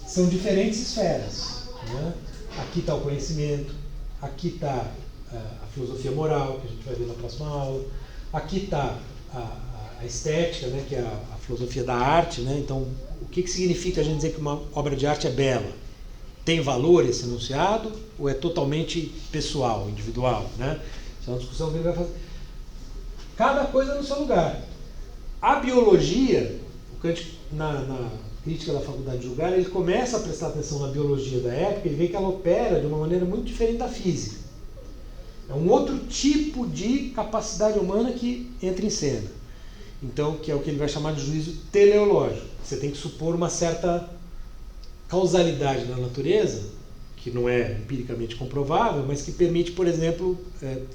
são diferentes esferas. Né? Aqui está o conhecimento, aqui está a filosofia moral, que a gente vai ver na próxima aula, aqui está a estética, né, que é a filosofia da arte. Né? Então, o que significa a gente dizer que uma obra de arte é bela? Tem valor esse enunciado ou é totalmente pessoal, individual? Né? Isso é uma discussão que ele vai fazer. Cada coisa no seu lugar. A biologia, o Kant, na crítica da faculdade de julgar, ele começa a prestar atenção na biologia da época e vê que ela opera de uma maneira muito diferente da física. É um outro tipo de capacidade humana que entra em cena. Então, que é o que ele vai chamar de juízo teleológico. Você tem que supor uma certa causalidade na natureza, que não é empiricamente comprovável, mas que permite, por exemplo,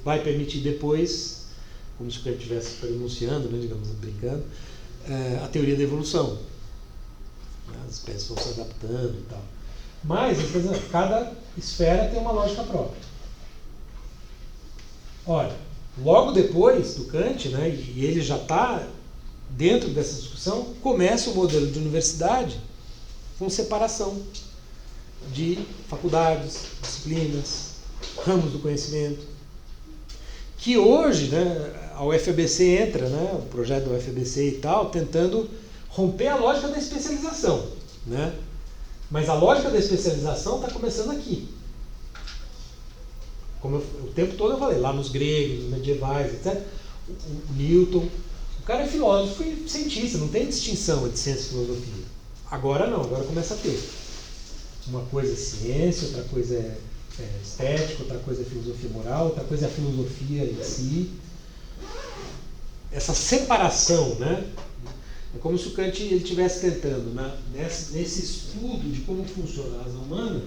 vai permitir depois, como se o Kant estivesse pronunciando, né, digamos, brincando, a teoria da evolução. As espécies vão se adaptando e tal. Mas, cada esfera tem uma lógica própria. Olha, logo depois do Kant, né, e ele já está dentro dessa discussão, começa o modelo de universidade com separação de faculdades, disciplinas, ramos do conhecimento. Que hoje, né, a UFABC entra, né, o projeto da UFABC e tal, tentando romper a lógica da especialização. Né? Mas a lógica da especialização está começando aqui. Como o tempo todo eu falei, lá nos gregos, nos medievais, etc. O Newton, o cara é filósofo e cientista, não tem distinção entre ciência e filosofia. Agora não, agora começa a ter. Uma coisa é ciência, outra coisa é estética, outra coisa é filosofia moral, outra coisa é a filosofia em si. Essa separação, né? É como se o Kant estivesse tentando, nesse estudo de como funciona a razão humana,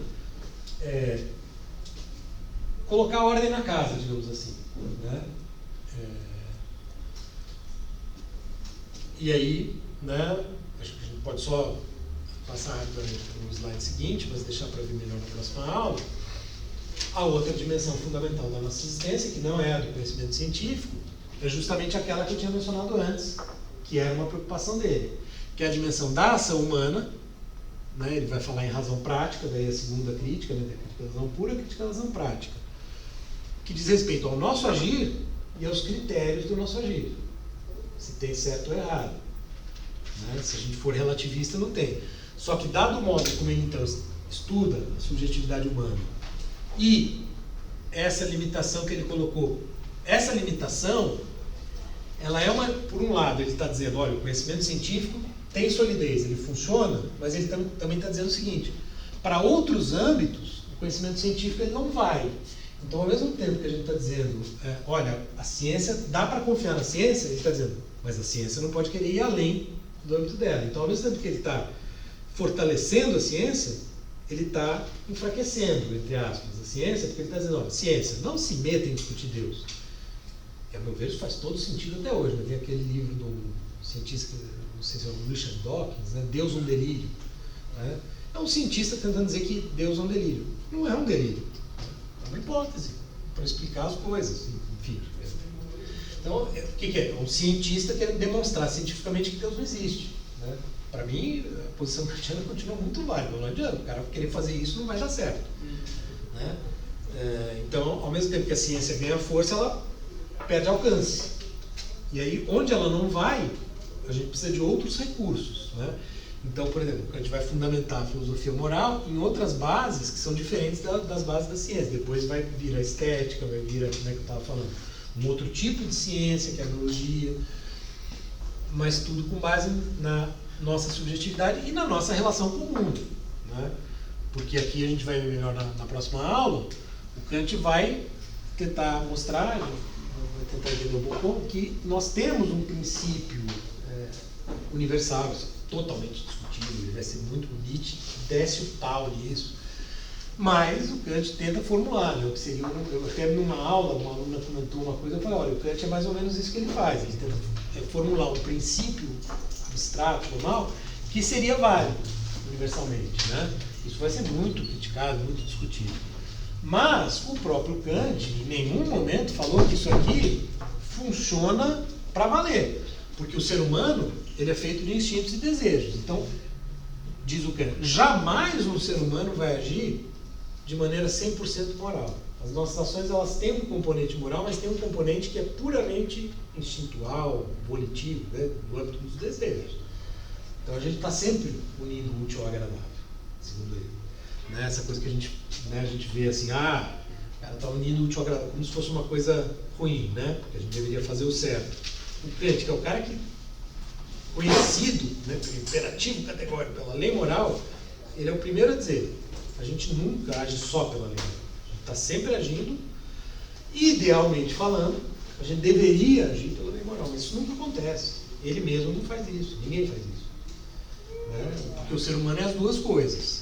colocar ordem na casa, digamos assim. Né? E aí, né, acho que a gente pode só passar rapidamente para o slide seguinte, mas deixar para ver melhor na próxima aula. A outra dimensão fundamental da nossa existência, que não é a do conhecimento científico, é justamente aquela que eu tinha mencionado antes, que era uma preocupação dele, que é a dimensão da ação humana. Né? Ele vai falar em razão prática, daí a segunda crítica, né? A crítica da razão pura e a crítica da razão prática, que diz respeito ao nosso agir e aos critérios do nosso agir, se tem certo ou errado. Né? Se a gente for relativista, não tem. Só que dado o modo como ele então estuda a subjetividade humana e essa limitação que ele colocou, essa limitação, ela é uma, por um lado, ele está dizendo, olha, o conhecimento científico tem solidez, ele funciona, mas ele também está dizendo o seguinte, para outros âmbitos, o conhecimento científico ele não vai. Então, ao mesmo tempo que a gente está dizendo, olha, a ciência, dá para confiar na ciência, ele está dizendo, mas a ciência não pode querer ir além do âmbito dela. Então, ao mesmo tempo que ele está fortalecendo a ciência, ele está enfraquecendo, entre aspas, a ciência, porque ele está dizendo, olha, ciência, não se meta em discutir Deus. E, a meu ver, isso faz todo sentido até hoje. Né? Tem aquele livro do cientista, não sei se é o Richard Dawkins, né? Deus um delírio. Né? É um cientista tentando dizer que Deus é um delírio. Não é um delírio. É uma hipótese para explicar as coisas. Enfim. Então, o que é? É um cientista querendo demonstrar cientificamente que Deus não existe. Né? Para mim, a posição cristiana continua muito válida. Não adianta. O cara querer fazer isso não vai dar certo. Né? Então, ao mesmo tempo que a ciência ganha força, ela perde alcance. E aí, onde ela não vai, a gente precisa de outros recursos. Né? Então, por exemplo, a gente vai fundamentar a filosofia moral em outras bases que são diferentes das bases da ciência. Depois vai vir a estética, vai vir, como é que eu estava falando, um outro tipo de ciência, que é a biologia, mas tudo com base na nossa subjetividade e na nossa relação com o mundo. Né? Porque aqui a gente vai ver melhor na próxima aula, o Kant vai tentar mostrar, vai tentar entender um pouco, que nós temos um princípio universal, totalmente discutível, ele vai ser muito bonito, desce o pau nisso, mas o Kant tenta formular, né? O que seria eu até numa aula, uma aluna comentou uma coisa, eu falei, olha, o Kant é mais ou menos isso que ele faz, ele tenta formular um princípio abstrato, formal, que seria válido universalmente, né? Isso vai ser muito criticado, muito discutido. Mas o próprio Kant, em nenhum momento, falou que isso aqui funciona para valer. Porque o ser humano, ele é feito de instintos e desejos. Então, diz o Kant, jamais um ser humano vai agir de maneira 100% moral. As nossas ações, elas têm um componente moral, mas tem um componente que é puramente instintual, volitivo, né, no âmbito dos desejos. Então, a gente está sempre unindo o útil ao agradável, segundo ele. Né, essa coisa que a gente vê assim, o cara está unindo o útil ao agradável, como se fosse uma coisa ruim, né, porque a gente deveria fazer o certo. O Kant, que é o cara que conhecido, né, pelo imperativo categórico, pela lei moral, ele é o primeiro a dizer, a gente nunca age só pela lei moral. A gente está sempre agindo, idealmente falando, a gente deveria agir pela lei moral, mas isso nunca acontece. Ele mesmo não faz isso, ninguém faz isso. Né? Porque o ser humano é as duas coisas.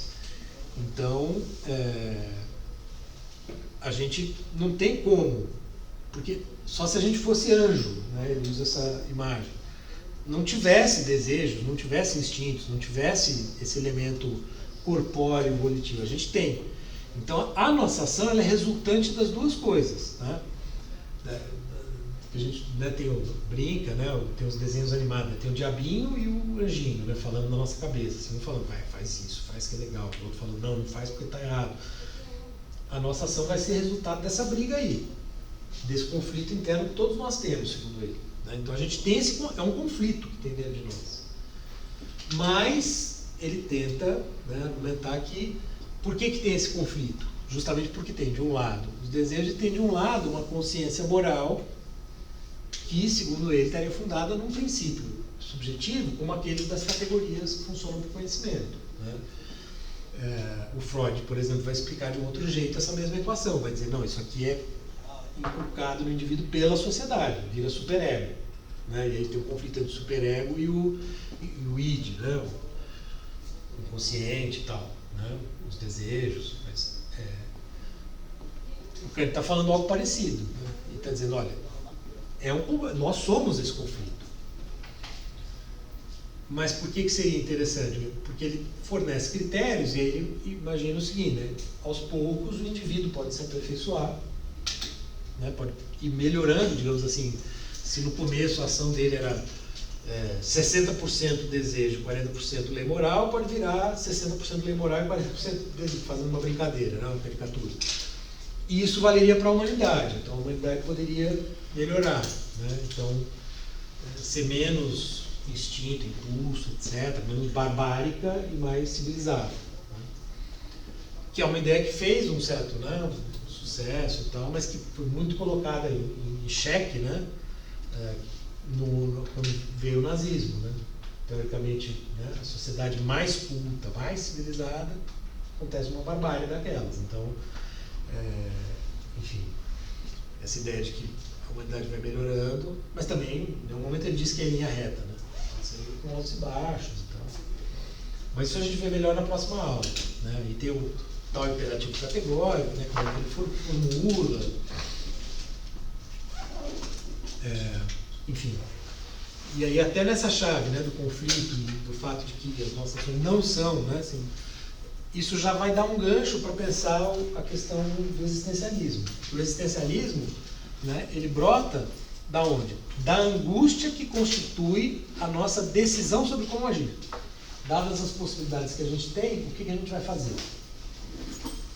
Então, a gente não tem como, porque só se a gente fosse anjo, né, ele usa essa imagem, não tivesse desejos, não tivesse instintos, não tivesse esse elemento corpóreo, volitivo, a gente tem. Então a nossa ação ela é resultante das duas coisas. Né? A gente brinca, né, tem os desenhos animados, né, tem o diabinho e o anjinho, né, falando na nossa cabeça, assim, um falando, vai, faz isso, faz que é legal, o outro falando, não faz porque está errado. A nossa ação vai ser resultado dessa briga aí, desse conflito interno que todos nós temos, segundo ele. Né? Então a gente tem é um conflito que tem dentro de nós. Mas ele tenta, né, argumentar que, por que tem esse conflito? Justamente porque tem de um lado os desejos e tem de um lado uma consciência moral que, segundo ele, estaria fundada num princípio subjetivo, como aqueles das categorias que funcionam por conhecimento. Né? O Freud, por exemplo, vai explicar de um outro jeito essa mesma equação, vai dizer, não, isso aqui é inculcado no indivíduo pela sociedade, vira superego. Né? E aí tem o conflito entre o superego e o id, né? O inconsciente e tal, né? Os desejos. Mas, o Kant está falando algo parecido. Né? Ele está dizendo, olha, nós somos esse conflito. Mas por que seria interessante? Porque ele fornece critérios e ele imagina o seguinte, né? Aos poucos o indivíduo pode se aperfeiçoar, né? Pode ir melhorando, digamos assim, se no começo a ação dele era 60% desejo, 40% lei moral, pode virar 60% lei moral e 40% desejo, fazendo uma brincadeira, né? Uma caricatura. E isso valeria para a humanidade, então a humanidade poderia melhorar, né? Então, ser menos instinto, impulso, etc., menos barbárica e mais civilizada. Né? Que é uma ideia que fez um certo, né, sucesso e tal, mas que foi muito colocada em xeque, né, quando veio o nazismo. Né? Teoricamente, né, a sociedade mais culta, mais civilizada, acontece uma barbárie daquelas. Então, enfim, essa ideia de que a humanidade vai melhorando, mas também, em nenhum momento ele diz que é linha reta, né? Pode ser com altos e baixos e tal. Mas isso a gente vê melhor na próxima aula, né? E tem o tal imperativo categórico, né? Como é que ele formula. Enfim. E aí até nessa chave, né, do conflito e do fato de que as nossas ações não são, né, assim, isso já vai dar um gancho para pensar a questão do existencialismo. O existencialismo, né, ele brota da onde? Da angústia que constitui a nossa decisão sobre como agir. Dadas as possibilidades que a gente tem, o que a gente vai fazer?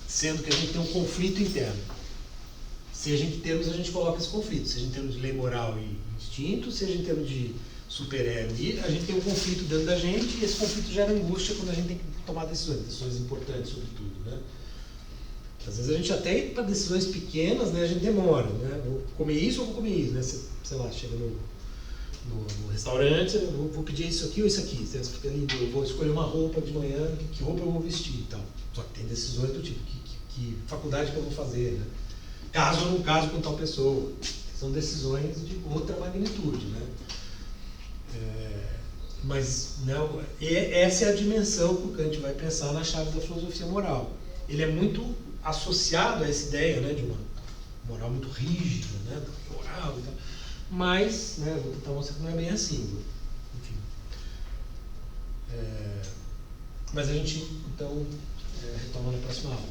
Sendo que a gente tem um conflito interno. Seja em termos, a gente coloca esse conflito, seja em termos de lei moral e instinto, seja em termos de super-ego, e a gente tem um conflito dentro da gente, e esse conflito gera angústia quando a gente tem que tomar decisões importantes sobretudo, né? Às vezes a gente até para decisões pequenas, né, a gente demora, né? Vou comer isso ou vou comer isso, né? Você, sei lá, chega no restaurante, eu vou pedir isso aqui ou isso aqui, você fica ali, eu vou escolher uma roupa de manhã, que roupa eu vou vestir e tal. Só que tem decisões do tipo, que faculdade que eu vou fazer, né? Caso ou não caso com tal pessoa. São decisões de outra magnitude, né? Mas não, essa é a dimensão que o Kant vai pensar na chave da filosofia moral. Ele é muito associado a essa ideia, né, de uma moral muito rígida, né, moral e tal. Mas, né, vou tentar mostrar que não é bem assim. Enfim. Mas a gente, então, retoma na próxima aula.